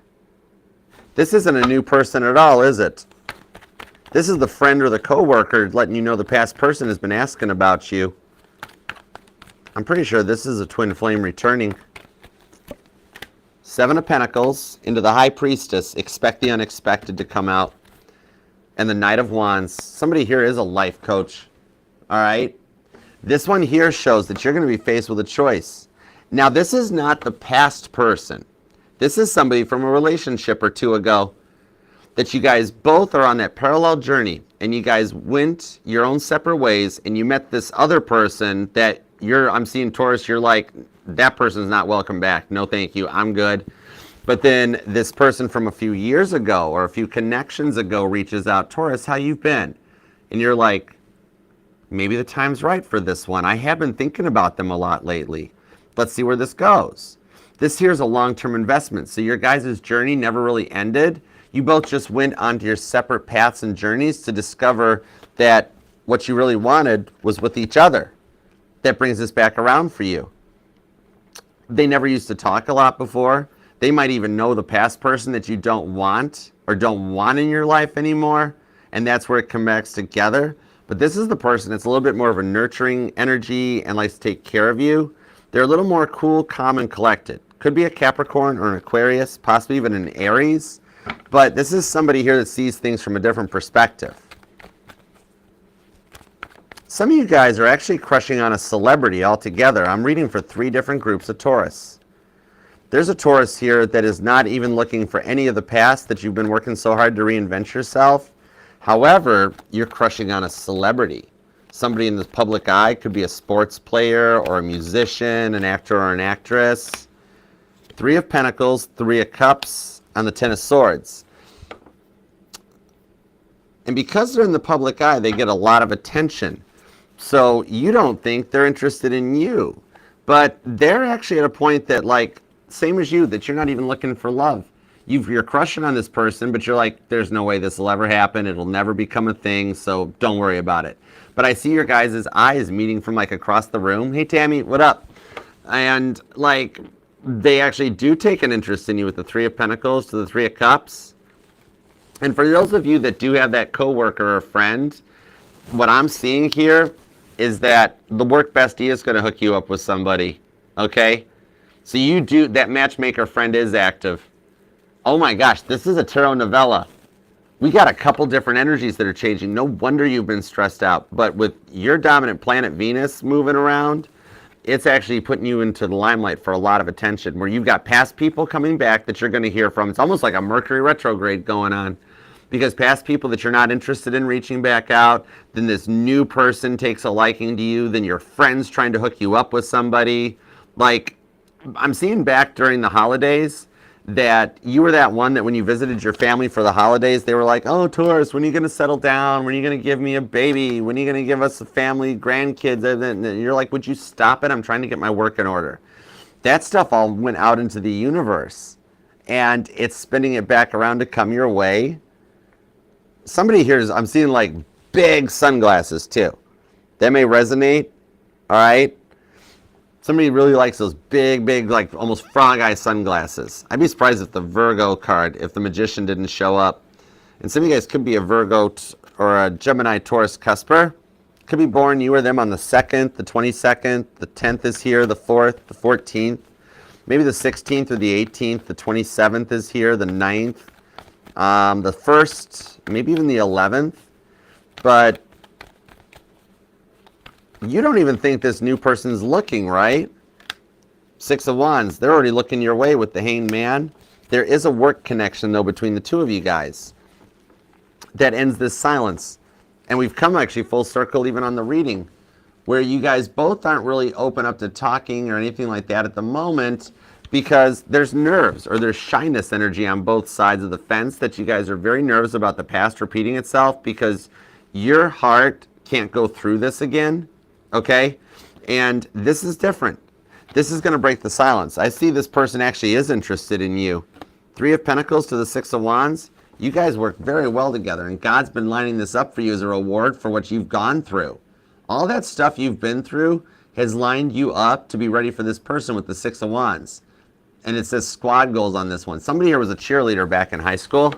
This isn't a new person at all, is it? This is the friend or the coworker letting you know the past person has been asking about you. I'm pretty sure this is a twin flame returning. Seven of Pentacles into the High Priestess. Expect the unexpected to come out. And the Knight of Wands. Somebody here is a life coach. All right? This one here shows that you're going to be faced with a choice. Now, this is not the past person. This is somebody from a relationship or two ago that you guys both are on that parallel journey, and you guys went your own separate ways, and you met this other person that I'm seeing Taurus, you're like, that person's not welcome back. No, thank you. I'm good. But then this person from a few years ago or a few connections ago reaches out, Taurus, how you been? And you're like, maybe the time's right for this one. I have been thinking about them a lot lately. Let's see where this goes. This here's a long-term investment. So your guys' journey never really ended. You both just went onto your separate paths and journeys to discover that what you really wanted was with each other. That brings this back around for you. They never used to talk a lot before. They might even know the past person that you don't want or don't want in your life anymore. And that's where it connects together. But this is the person that's a little bit more of a nurturing energy and likes to take care of you. They're a little more cool, calm, and collected. Could be a Capricorn or an Aquarius, possibly even an Aries. But this is somebody here that sees things from a different perspective. Some of you guys are actually crushing on a celebrity altogether. I'm reading for 3 different groups of Taurus. There's a Taurus here that is not even looking for any of the past that you've been working so hard to reinvent yourself. However, you're crushing on a celebrity. Somebody in the public eye, could be a sports player or a musician, an actor or an actress. 3 of Pentacles, 3 of Cups on the 10 of Swords. And because they're in the public eye, they get a lot of attention. So you don't think they're interested in you. But they're actually at a point that, like, same as you, that you're not even looking for love. You're crushing on this person, but you're like, there's no way this will ever happen. It'll never become a thing, so don't worry about it. But I see your guys' eyes meeting from, like, across the room. Hey, Tammy, what up? And, like, they actually do take an interest in you with the 3 of Pentacles to the 3 of Cups. And for those of you that do have that coworker or friend, what I'm seeing here is that the work bestie is going to hook you up with somebody, okay? So you do, that matchmaker friend is active. Oh my gosh, this is a tarot novella. We got a couple different energies that are changing. No wonder you've been stressed out. But with your dominant planet Venus moving around, it's actually putting you into the limelight for a lot of attention, where you've got past people coming back that you're going to hear from. It's almost like a Mercury retrograde going on. Because past people that you're not interested in reaching back out, then this new person takes a liking to you, then your friends trying to hook you up with somebody. Like, I'm seeing back during the holidays that you were that one that when you visited your family for the holidays, they were like, oh, Taurus, when are you going to settle down? When are you going to give me a baby? When are you going to give us a family, grandkids? And you're like, would you stop it? I'm trying to get my work in order. That stuff all went out into the universe. And it's spinning it back around to come your way. Somebody here is, I'm seeing like big sunglasses too. That may resonate, all right? Somebody really likes those big, like almost frog eye sunglasses. I'd be surprised if the Virgo card, if the Magician didn't show up. And some of you guys could be a Virgo or a Gemini Taurus cusper. Could be born, you or them, on the 2nd, the 22nd, the 10th is here, the 4th, the 14th. Maybe the 16th or the 18th, the 27th is here, the 9th. The 1st, maybe even the 11th, but you don't even think this new person's looking, right? 6 of Wands, they're already looking your way with the Hanged Man. There is a work connection, though, between the two of you guys that ends this silence. And we've come actually full circle even on the reading, where you guys both aren't really open up to talking or anything like that at the moment, because there's nerves or there's shyness energy on both sides of the fence that you guys are very nervous about the past repeating itself because your heart can't go through this again, okay? And this is different. This is going to break the silence. I see this person actually is interested in you. Three of Pentacles to the Six of Wands. You guys work very well together, and God's been lining this up for you as a reward for what you've gone through. All that stuff you've been through has lined you up to be ready for this person with the Six of Wands. And it says squad goals on this one. Somebody here was a cheerleader back in high school,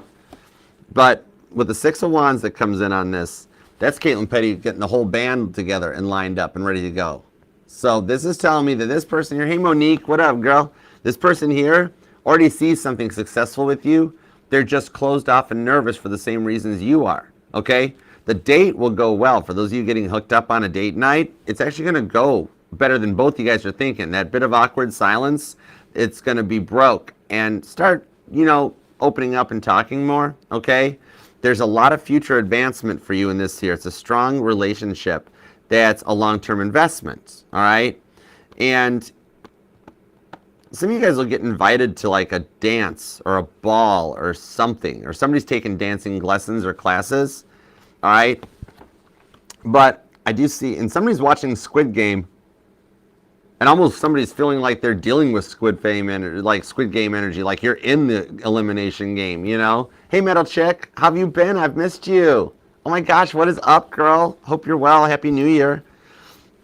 but with the Six of Wands that comes in on this, that's Caitlin Petty getting the whole band together and lined up and ready to go. So this is telling me that this person here, hey Monique, what up girl? This person here already sees something successful with you. They're just closed off and nervous for the same reasons you are, okay? The date will go well. For those of you getting hooked up on a date night, it's actually going to go better than both you guys are thinking. That bit of awkward silence, it's going to be broke and start, you know, opening up and talking more, okay? There's a lot of future advancement for you in this here. It's a strong relationship that's a long-term investment, all right? And some of you guys will get invited to like a dance or a ball or something, or somebody's taking dancing lessons or classes, all right? But I do see, and somebody's watching Squid Game, and almost somebody's feeling like they're dealing with Squid Game energy, like Squid Game energy, like you're in the elimination game, you know? Hey, Metal Chick, how have you been? I've missed you. Oh my gosh, what is up, girl? Hope you're well. Happy New Year.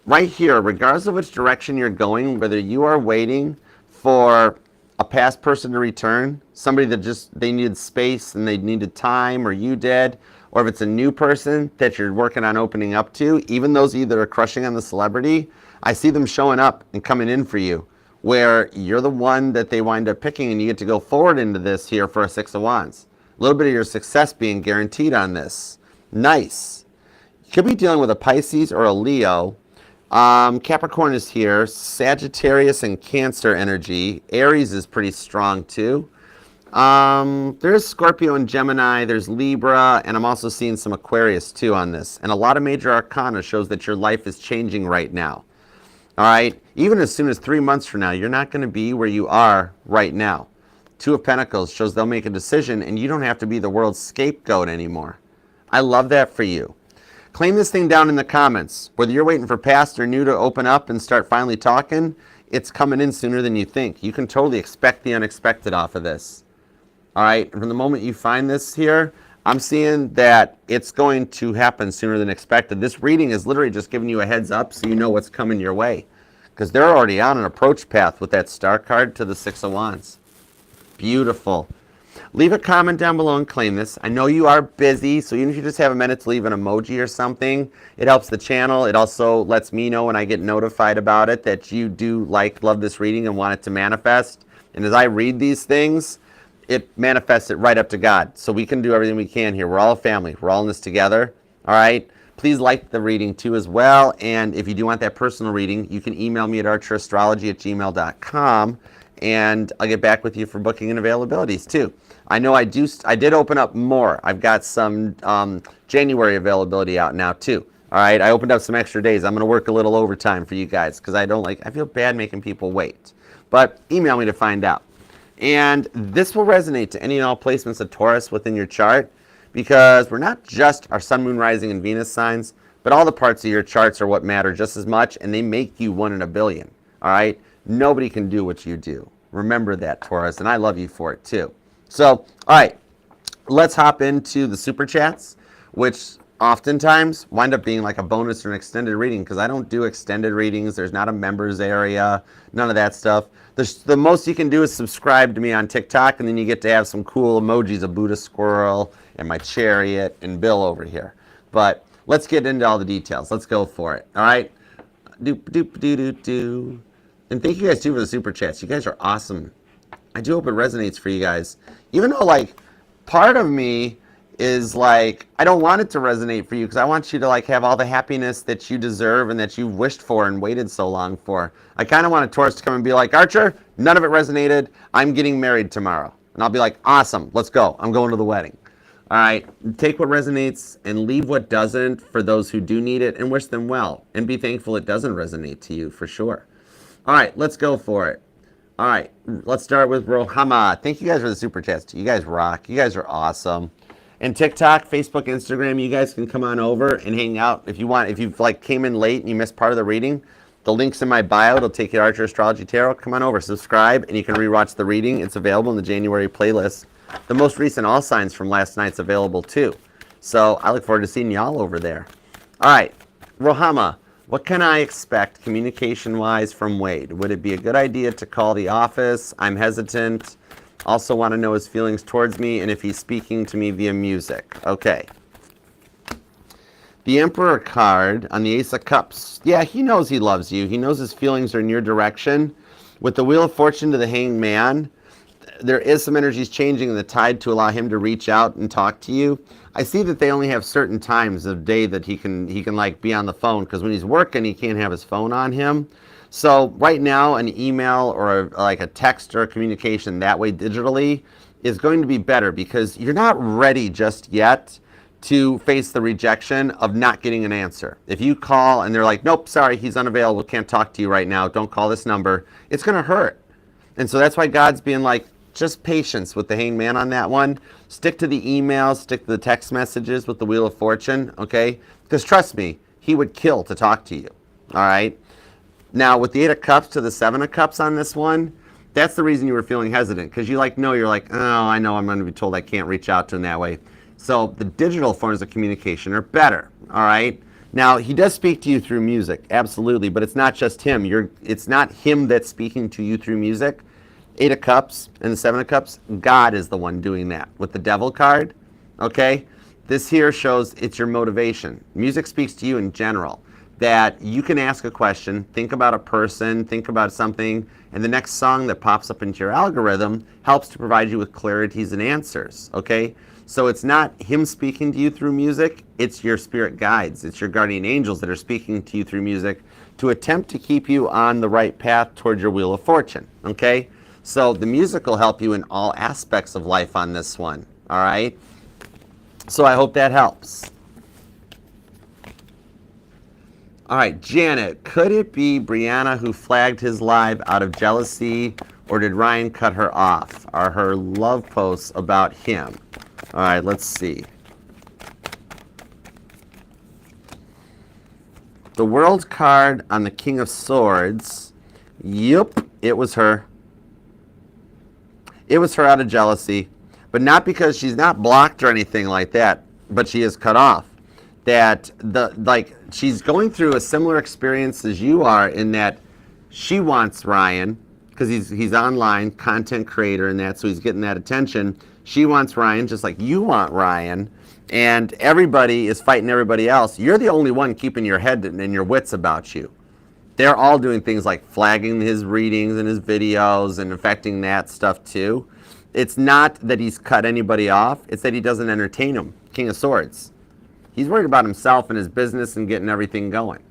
Right here, regardless of which direction you're going, whether you are waiting for a past person to return, somebody that just, they needed space and they needed time, or you did, or if it's a new person that you're working on opening up to, even those of you that are crushing on the celebrity, I see them showing up and coming in for you, where you're the one that they wind up picking and you get to go forward into this here for a Six of Wands. A little bit of your success being guaranteed on this. Nice. You could be dealing with a Pisces or a Leo. Capricorn is here. Sagittarius and Cancer energy. Aries is pretty strong too. There's Scorpio and Gemini. There's Libra. And I'm also seeing some Aquarius too on this. And a lot of major arcana shows that your life is changing right now. All right? Even as soon as 3 months from now, you're not going to be where you are right now. Two of Pentacles shows they'll make a decision and you don't have to be the world's scapegoat anymore. I love that for you. Claim this thing down in the comments. Whether you're waiting for past or new to open up and start finally talking, it's coming in sooner than you think. You can totally expect the unexpected off of this. All right? From the moment you find this here, I'm seeing that it's going to happen sooner than expected. This reading is literally just giving you a heads up so you know what's coming your way. Because they're already on an approach path with that star card to the Six of Wands. Beautiful. Leave a comment down below and claim this. I know you are busy, so even if you just have a minute to leave an emoji or something, it helps the channel. It also lets me know when I get notified about it that you do love this reading and want it to manifest. And as I read these things, it manifests it right up to God. So we can do everything we can here. We're all a family. We're all in this together. All right? Please like the reading too as well. And if you do want that personal reading, you can email me at archerastrology@gmail.com. And I'll get back with you for booking and availabilities too. I know I did open up more. I've got some January availability out now too. All right, I opened up some extra days. I'm going to work a little overtime for you guys because I feel bad making people wait. But email me to find out. And this will resonate to any and all placements of Taurus within your chart because we're not just our Sun, Moon, Rising, and Venus signs, but all the parts of your charts are what matter just as much, and they make you 1 in a billion. All right. Nobody can do what you do. Remember that, Taurus, and I love you for it too. So, all right, let's hop into the super chats, which oftentimes wind up being like a bonus or an extended reading because I don't do extended readings. There's not a members area, none of that stuff. The most you can do is subscribe to me on TikTok, and then you get to have some cool emojis, a Buddha squirrel and my chariot and Bill over here. But let's get into all the details. Let's go for it, all right? Doop. And thank you guys too for the super chats. You guys are awesome. I do hope it resonates for you guys. Even though like part of me is like, I don't want it to resonate for you because I want you to like have all the happiness that you deserve and that you've wished for and waited so long for. I kind of want a Taurus to come and be like, Archer, none of it resonated. I'm getting married tomorrow. And I'll be like, awesome, let's go. I'm going to the wedding. All right, take what resonates and leave what doesn't for those who do need it and wish them well. And be thankful it doesn't resonate to you for sure. All right, let's go for it. All right, let's start with Rohama. Thank you guys for the super chats. You guys rock. You guys are awesome. And TikTok, Facebook, Instagram, you guys can come on over and hang out if you want. If you've like came in late and you missed part of the reading, the link's in my bio. It'll take you to Archer Astrology Tarot. Come on over, subscribe, and you can rewatch the reading. It's available in the January playlist. The most recent all signs from last night's available too. So I look forward to seeing y'all over there. All right, Rohama. What can I expect communication-wise from Wade? Would it be a good idea to call the office? I'm hesitant. Also want to know his feelings towards me and if he's speaking to me via music. Okay. The Emperor card on the Ace of Cups. Yeah, he knows he loves you. He knows his feelings are in your direction. With the Wheel of Fortune to the Hanged Man, there is some energies changing in the tide to allow him to reach out and talk to you. I see that they only have certain times of day that he can like be on the phone, because when he's working he can't have his phone on him. So right now an email or like a text or a communication that way digitally is going to be better, because you're not ready just yet to face the rejection of not getting an answer. If you call and they're like, nope, sorry, he's unavailable, can't talk to you right now, don't call this number, it's going to hurt. And so that's why God's being like, just patience with the Hanged Man on that one. Stick to the emails, stick to the text messages with the Wheel of Fortune, okay? Because trust me, he would kill to talk to you, all right? Now, with the Eight of Cups to the Seven of Cups on this one, that's the reason you were feeling hesitant, because you like, no, you're like, oh, I know I'm going to be told I can't reach out to him that way. So the digital forms of communication are better, all right? Now, he does speak to you through music, absolutely, but it's not just him. It's not him that's speaking to you through music. Eight of Cups and the Seven of Cups, God is the one doing that. With the Devil card, okay, this here shows it's your motivation. Music speaks to you in general, that you can ask a question, think about a person, think about something, and the next song that pops up into your algorithm helps to provide you with clarities and answers, okay? So it's not him speaking to you through music, it's your spirit guides, it's your guardian angels that are speaking to you through music to attempt to keep you on the right path towards your Wheel of Fortune, okay? So the music will help you in all aspects of life on this one, all right? So I hope that helps. All right, Janet, could it be Brianna who flagged his live out of jealousy, or did Ryan cut her off? Are her love posts about him? All right, let's see. The World card on the King of Swords. Yep, it was her. It was her out of jealousy, but not because she's not blocked or anything like that, but she is cut off. That she's going through a similar experience as you are, in that she wants Ryan, because he's online, content creator and that, so he's getting that attention. She wants Ryan just like you want Ryan, and everybody is fighting everybody else. You're the only one keeping your head and your wits about you. They're all doing things like flagging his readings and his videos and affecting that stuff too. It's not that he's cut anybody off. It's that he doesn't entertain them. King of Swords. He's worried about himself and his business and getting everything going.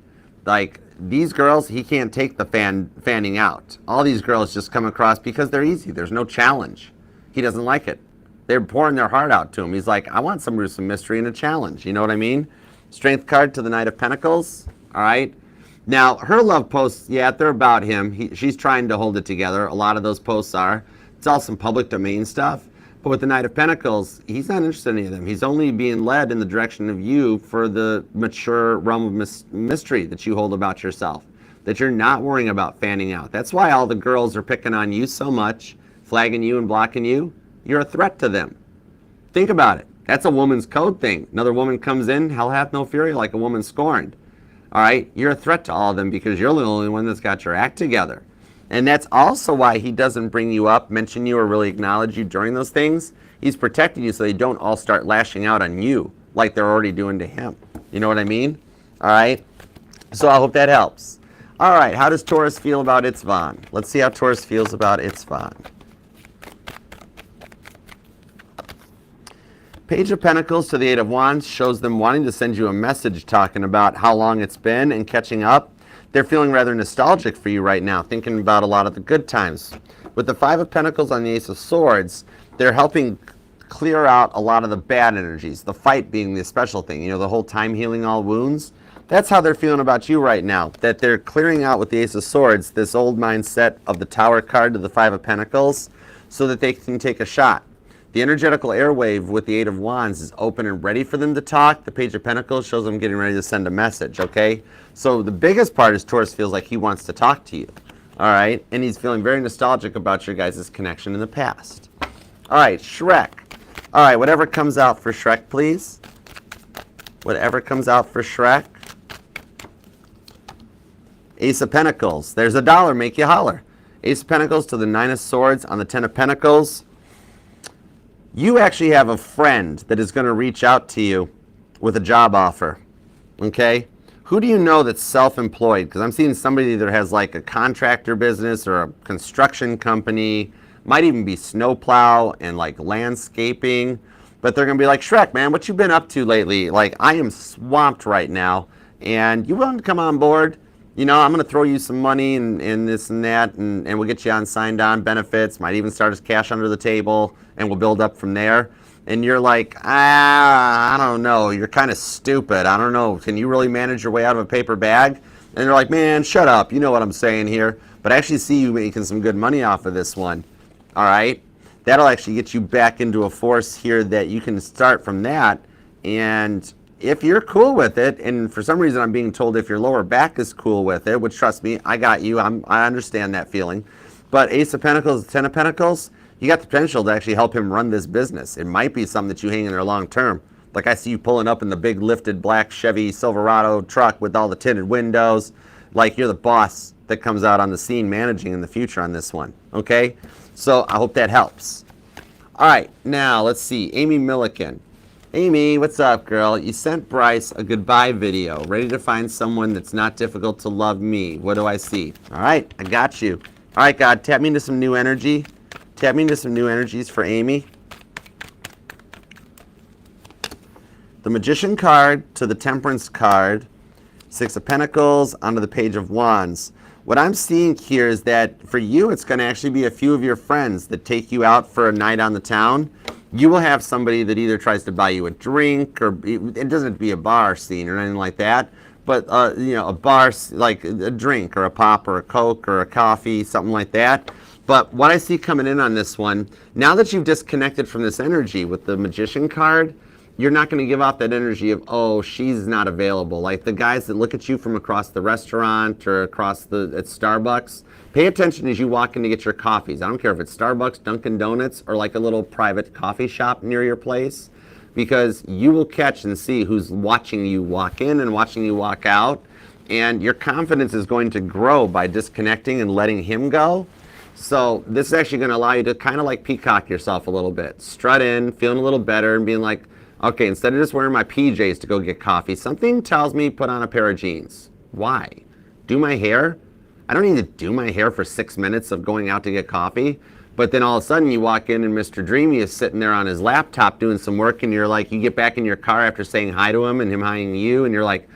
Like, these girls, he can't take the fanning out. All these girls just come across because they're easy. There's no challenge. He doesn't like it. They're pouring their heart out to him. He's like, I want some mystery and a challenge. You know what I mean? Strength card to the Knight of Pentacles. All right. Now, her love posts, yeah, they're about him. She's trying to hold it together. A lot of those posts are. It's all some public domain stuff. But with the Knight of Pentacles, he's not interested in any of them. He's only being led in the direction of you for the mature realm of mystery that you hold about yourself, that you're not worrying about fanning out. That's why all the girls are picking on you so much, flagging you and blocking you. You're a threat to them. Think about it. That's a woman's code thing. Another woman comes in, hell hath no fury, like a woman scorned. All right, you're a threat to all of them because you're the only one that's got your act together. And that's also why he doesn't bring you up, mention you, or really acknowledge you during those things. He's protecting you so they don't all start lashing out on you like they're already doing to him. You know what I mean? All right, so I hope that helps. All right, how does Taurus feel about Itzvan? Let's see how Taurus feels about Itzvan. Page of Pentacles to the Eight of Wands shows them wanting to send you a message talking about how long it's been and catching up. They're feeling rather nostalgic for you right now, thinking about a lot of the good times. With the Five of Pentacles on the Ace of Swords, they're helping clear out a lot of the bad energies, the fight being the special thing, you know, the whole time healing all wounds. That's how they're feeling about you right now, that they're clearing out with the Ace of Swords this old mindset of the Tower card to the Five of Pentacles so that they can take a shot. The energetical airwave with the Eight of Wands is open and ready for them to talk. The Page of Pentacles shows them getting ready to send a message, okay? So the biggest part is Taurus feels like he wants to talk to you, all right? And he's feeling very nostalgic about your guys' connection in the past. All right, Shrek. All right, whatever comes out for Shrek, please. Whatever comes out for Shrek. Ace of Pentacles. There's a dollar, make you holler. Ace of Pentacles to the Nine of Swords on the Ten of Pentacles. You actually have a friend that is going to reach out to you with a job offer, okay? Who do you know that's self-employed? Because I'm seeing somebody that has like a contractor business or a construction company, might even be snowplow and like landscaping, but they're going to be like, Shrek, man, what you been up to lately? Like, I am swamped right now, and you willing to come on board? You know, I'm going to throw you some money and this and that, and we'll get you on signed-on benefits, might even start as cash under the table, and we'll build up from there. And you're like, I don't know, you're kind of stupid, I don't know, can you really manage your way out of a paper bag? And they're like, man, shut up, you know what I'm saying here. But I actually see you making some good money off of this one, all right? That'll actually get you back into a force here that you can start from that. And if you're cool with it, and for some reason I'm being told if your lower back is cool with it, which trust me, I got you, I understand that feeling. But Ace of Pentacles, Ten of Pentacles, you got the potential to actually help him run this business. It might be something that you hang in there long term. Like I see you pulling up in the big lifted black Chevy Silverado truck with all the tinted windows. Like you're the boss that comes out on the scene managing in the future on this one, okay? So I hope that helps. All right, now let's see, Amy Milliken. Amy, what's up, girl? You sent Bryce a goodbye video. Ready to find someone that's not difficult to love me. What do I see? All right, I got you. All right, God, tap me into some new energy. Tap me into some new energies for Amy. The Magician card to the Temperance card. Six of Pentacles onto the Page of Wands. What I'm seeing here is that for you, it's going to actually be a few of your friends that take you out for a night on the town. You will have somebody that either tries to buy you a drink, or it doesn't have to be a bar scene or anything like that, but you know, a bar, like a drink or a pop or a Coke or a coffee, something like that. But what I see coming in on this one, now that you've disconnected from this energy with the Magician card, you're not going to give off that energy of, oh, she's not available. Like the guys that look at you from across the restaurant or across at Starbucks, pay attention as you walk in to get your coffees. I don't care if it's Starbucks, Dunkin' Donuts, or like a little private coffee shop near your place, because you will catch and see who's watching you walk in and watching you walk out, and your confidence is going to grow by disconnecting and letting him go. So this is actually going to allow you to kind of like peacock yourself a little bit, strut in, feeling a little better, and being like, okay, instead of just wearing my PJs to go get coffee, something tells me put on a pair of jeans. Why? Do my hair? I don't need to do my hair for 6 minutes of going out to get coffee. But then all of a sudden you walk in and Mr. Dreamy is sitting there on his laptop doing some work, and you're like, you get back in your car after saying hi to him and him hiing you, and you're like,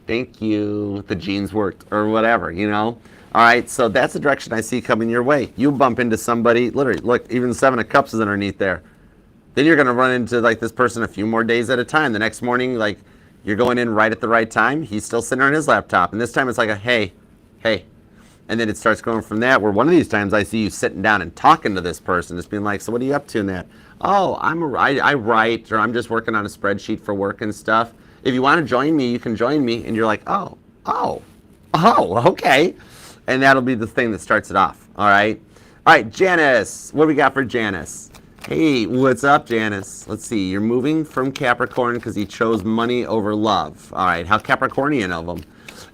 thank you, the jeans worked, or whatever, you know? All right, so that's the direction I see coming your way. You bump into somebody, literally, look, even the Seven of Cups is underneath there. Then you're going to run into like this person a few more days at a time. The next morning, like, you're going in right at the right time. He's still sitting on his laptop. And this time it's like a, hey. And then it starts going from that, where one of these times I see you sitting down and talking to this person, just being like, so what are you up to in that? Oh, I write, or I'm just working on a spreadsheet for work and stuff. If you want to join me, you can join me. And you're like, oh, okay. And that'll be the thing that starts it off. All right, Janice, what do we got for Janice? Hey, what's up, Janice? Let's see, you're moving from Capricorn because he chose money over love. All right, how Capricornian of him.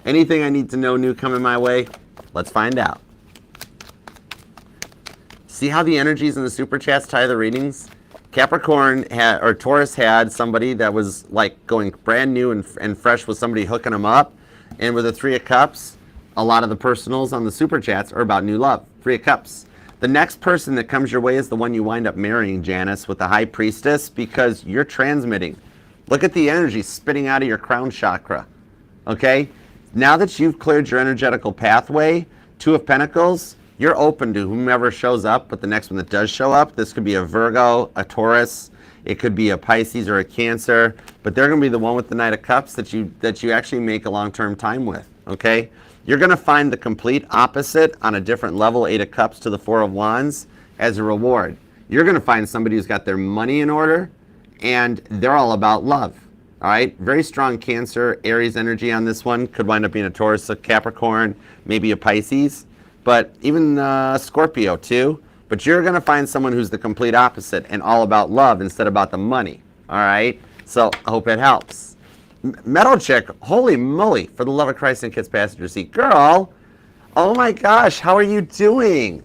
Anything I need to know new coming my way? Let's find out. See how the energies in the super chats tie the readings? Capricorn or Taurus had somebody that was like going brand new and fresh with somebody hooking them up. And with the Three of Cups, a lot of the personals on the super chats are about new love. Three of Cups. The next person that comes your way is the one you wind up marrying, Janice, with the High Priestess, because you're transmitting. Look at the energy spitting out of your crown chakra. Okay? Now that you've cleared your energetical pathway, Two of Pentacles, you're open to whomever shows up, but the next one that does show up, this could be a Virgo, a Taurus. It could be a Pisces or a Cancer, but they're going to be the one with the Knight of Cups that you actually make a long-term time with, okay? You're going to find the complete opposite on a different level, 8 of Cups to the 4 of Wands, as a reward. You're going to find somebody who's got their money in order, and they're all about love, all right? Very strong Cancer, Aries energy on this one. Could wind up being a Taurus, a Capricorn, maybe a Pisces, but even Scorpio too. But you're going to find someone who's the complete opposite and all about love instead about the money, all right? So I hope it helps. Metal chick, holy moly, for the love of Christ and kids passenger seat. Girl, oh my gosh, how are you doing?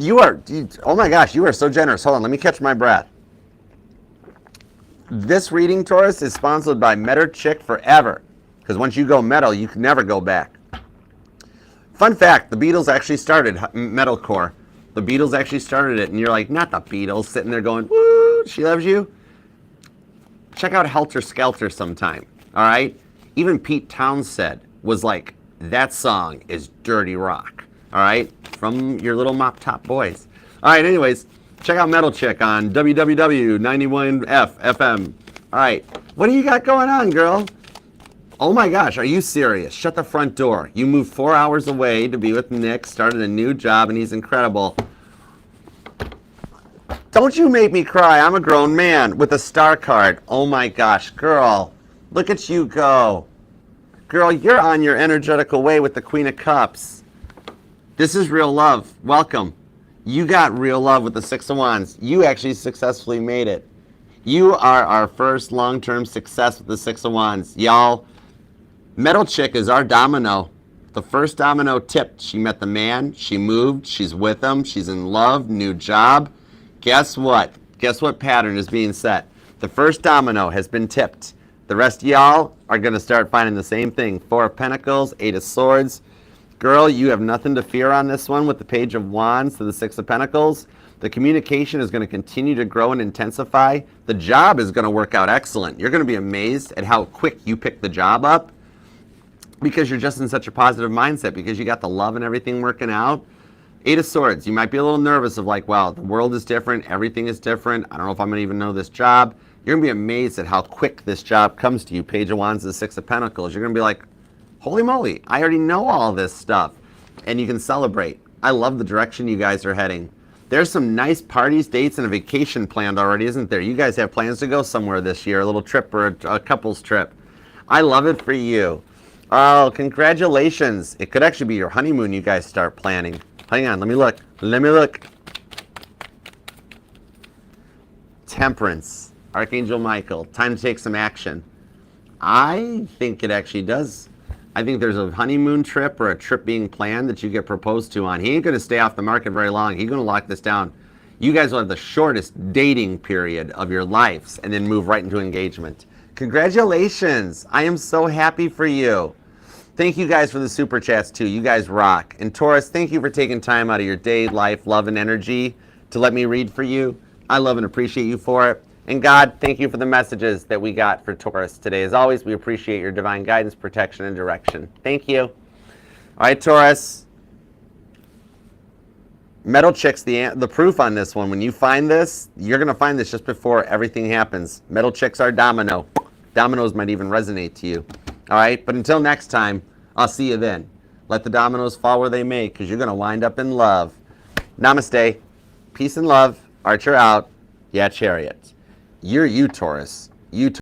Oh my gosh, you are so generous. Hold on, let me catch my breath. This reading, Taurus, is sponsored by Metal Chick Forever. Because once you go metal, you can never go back. Fun fact, the Beatles actually started metalcore. The Beatles actually started it, and you're like, not the Beatles, sitting there going, woo, she loves you. Check out Helter Skelter sometime, all right? Even Pete Townsend was like, that song is dirty rock, all right? From your little Mop Top Boys. All right, anyways, check out Metal Chick on WWW91F FM. All right, what do you got going on, girl? Oh my gosh, are you serious? Shut the front door. You moved 4 hours away to be with Nick, started a new job, and he's incredible. Don't you make me cry. I'm a grown man with a star card. Oh my gosh, girl, look at you go. Girl, you're on your energetical way with the Queen of Cups. This is real love. Welcome. You got real love with the 6 of Wands. You actually successfully made it. You are our first long-term success with the 6 of Wands. Y'all, Metal Chick is our domino. The first domino tipped. She met the man. She moved. She's with him. She's in love. New job. Guess what? Guess what pattern is being set? The first domino has been tipped. The rest of y'all are going to start finding the same thing. 4 of Pentacles, 8 of Swords. Girl, you have nothing to fear on this one with the Page of Wands to the 6 of Pentacles. The communication is going to continue to grow and intensify. The job is going to work out excellent. You're going to be amazed at how quick you pick the job up because you're just in such a positive mindset because you got the love and everything working out. 8 of Swords, you might be a little nervous of like, wow, the world is different, everything is different. I don't know if I'm going to even know this job. You're going to be amazed at how quick this job comes to you. Page of Wands, the 6 of Pentacles. You're going to be like, holy moly, I already know all this stuff. And you can celebrate. I love the direction you guys are heading. There's some nice parties, dates, and a vacation planned already, isn't there? You guys have plans to go somewhere this year, a little trip or a couple's trip. I love it for you. Oh, congratulations. It could actually be your honeymoon you guys start planning. Hang on, let me look. Let me look. Temperance. Archangel Michael. Time to take some action. I think it actually does. I think there's a honeymoon trip or a trip being planned that you get proposed to on. He ain't going to stay off the market very long. He's going to lock this down. You guys will have the shortest dating period of your lives and then move right into engagement. Congratulations. I am so happy for you. Thank you guys for the super chats too. You guys rock. And Taurus, thank you for taking time out of your day, life, love, and energy to let me read for you. I love and appreciate you for it. And God, thank you for the messages that we got for Taurus today. As always, we appreciate your divine guidance, protection, and direction. Thank you. All right, Taurus. Metal Chick's the proof on this one. When you find this, you're going to find this just before everything happens. Metal Chick's our domino. Dominoes might even resonate to you. All right, but until next time, I'll see you then. Let the dominoes fall where they may, because you're going to wind up in love. Namaste. Peace and love. Archer out. Yeah, Chariot. You're you, Taurus. You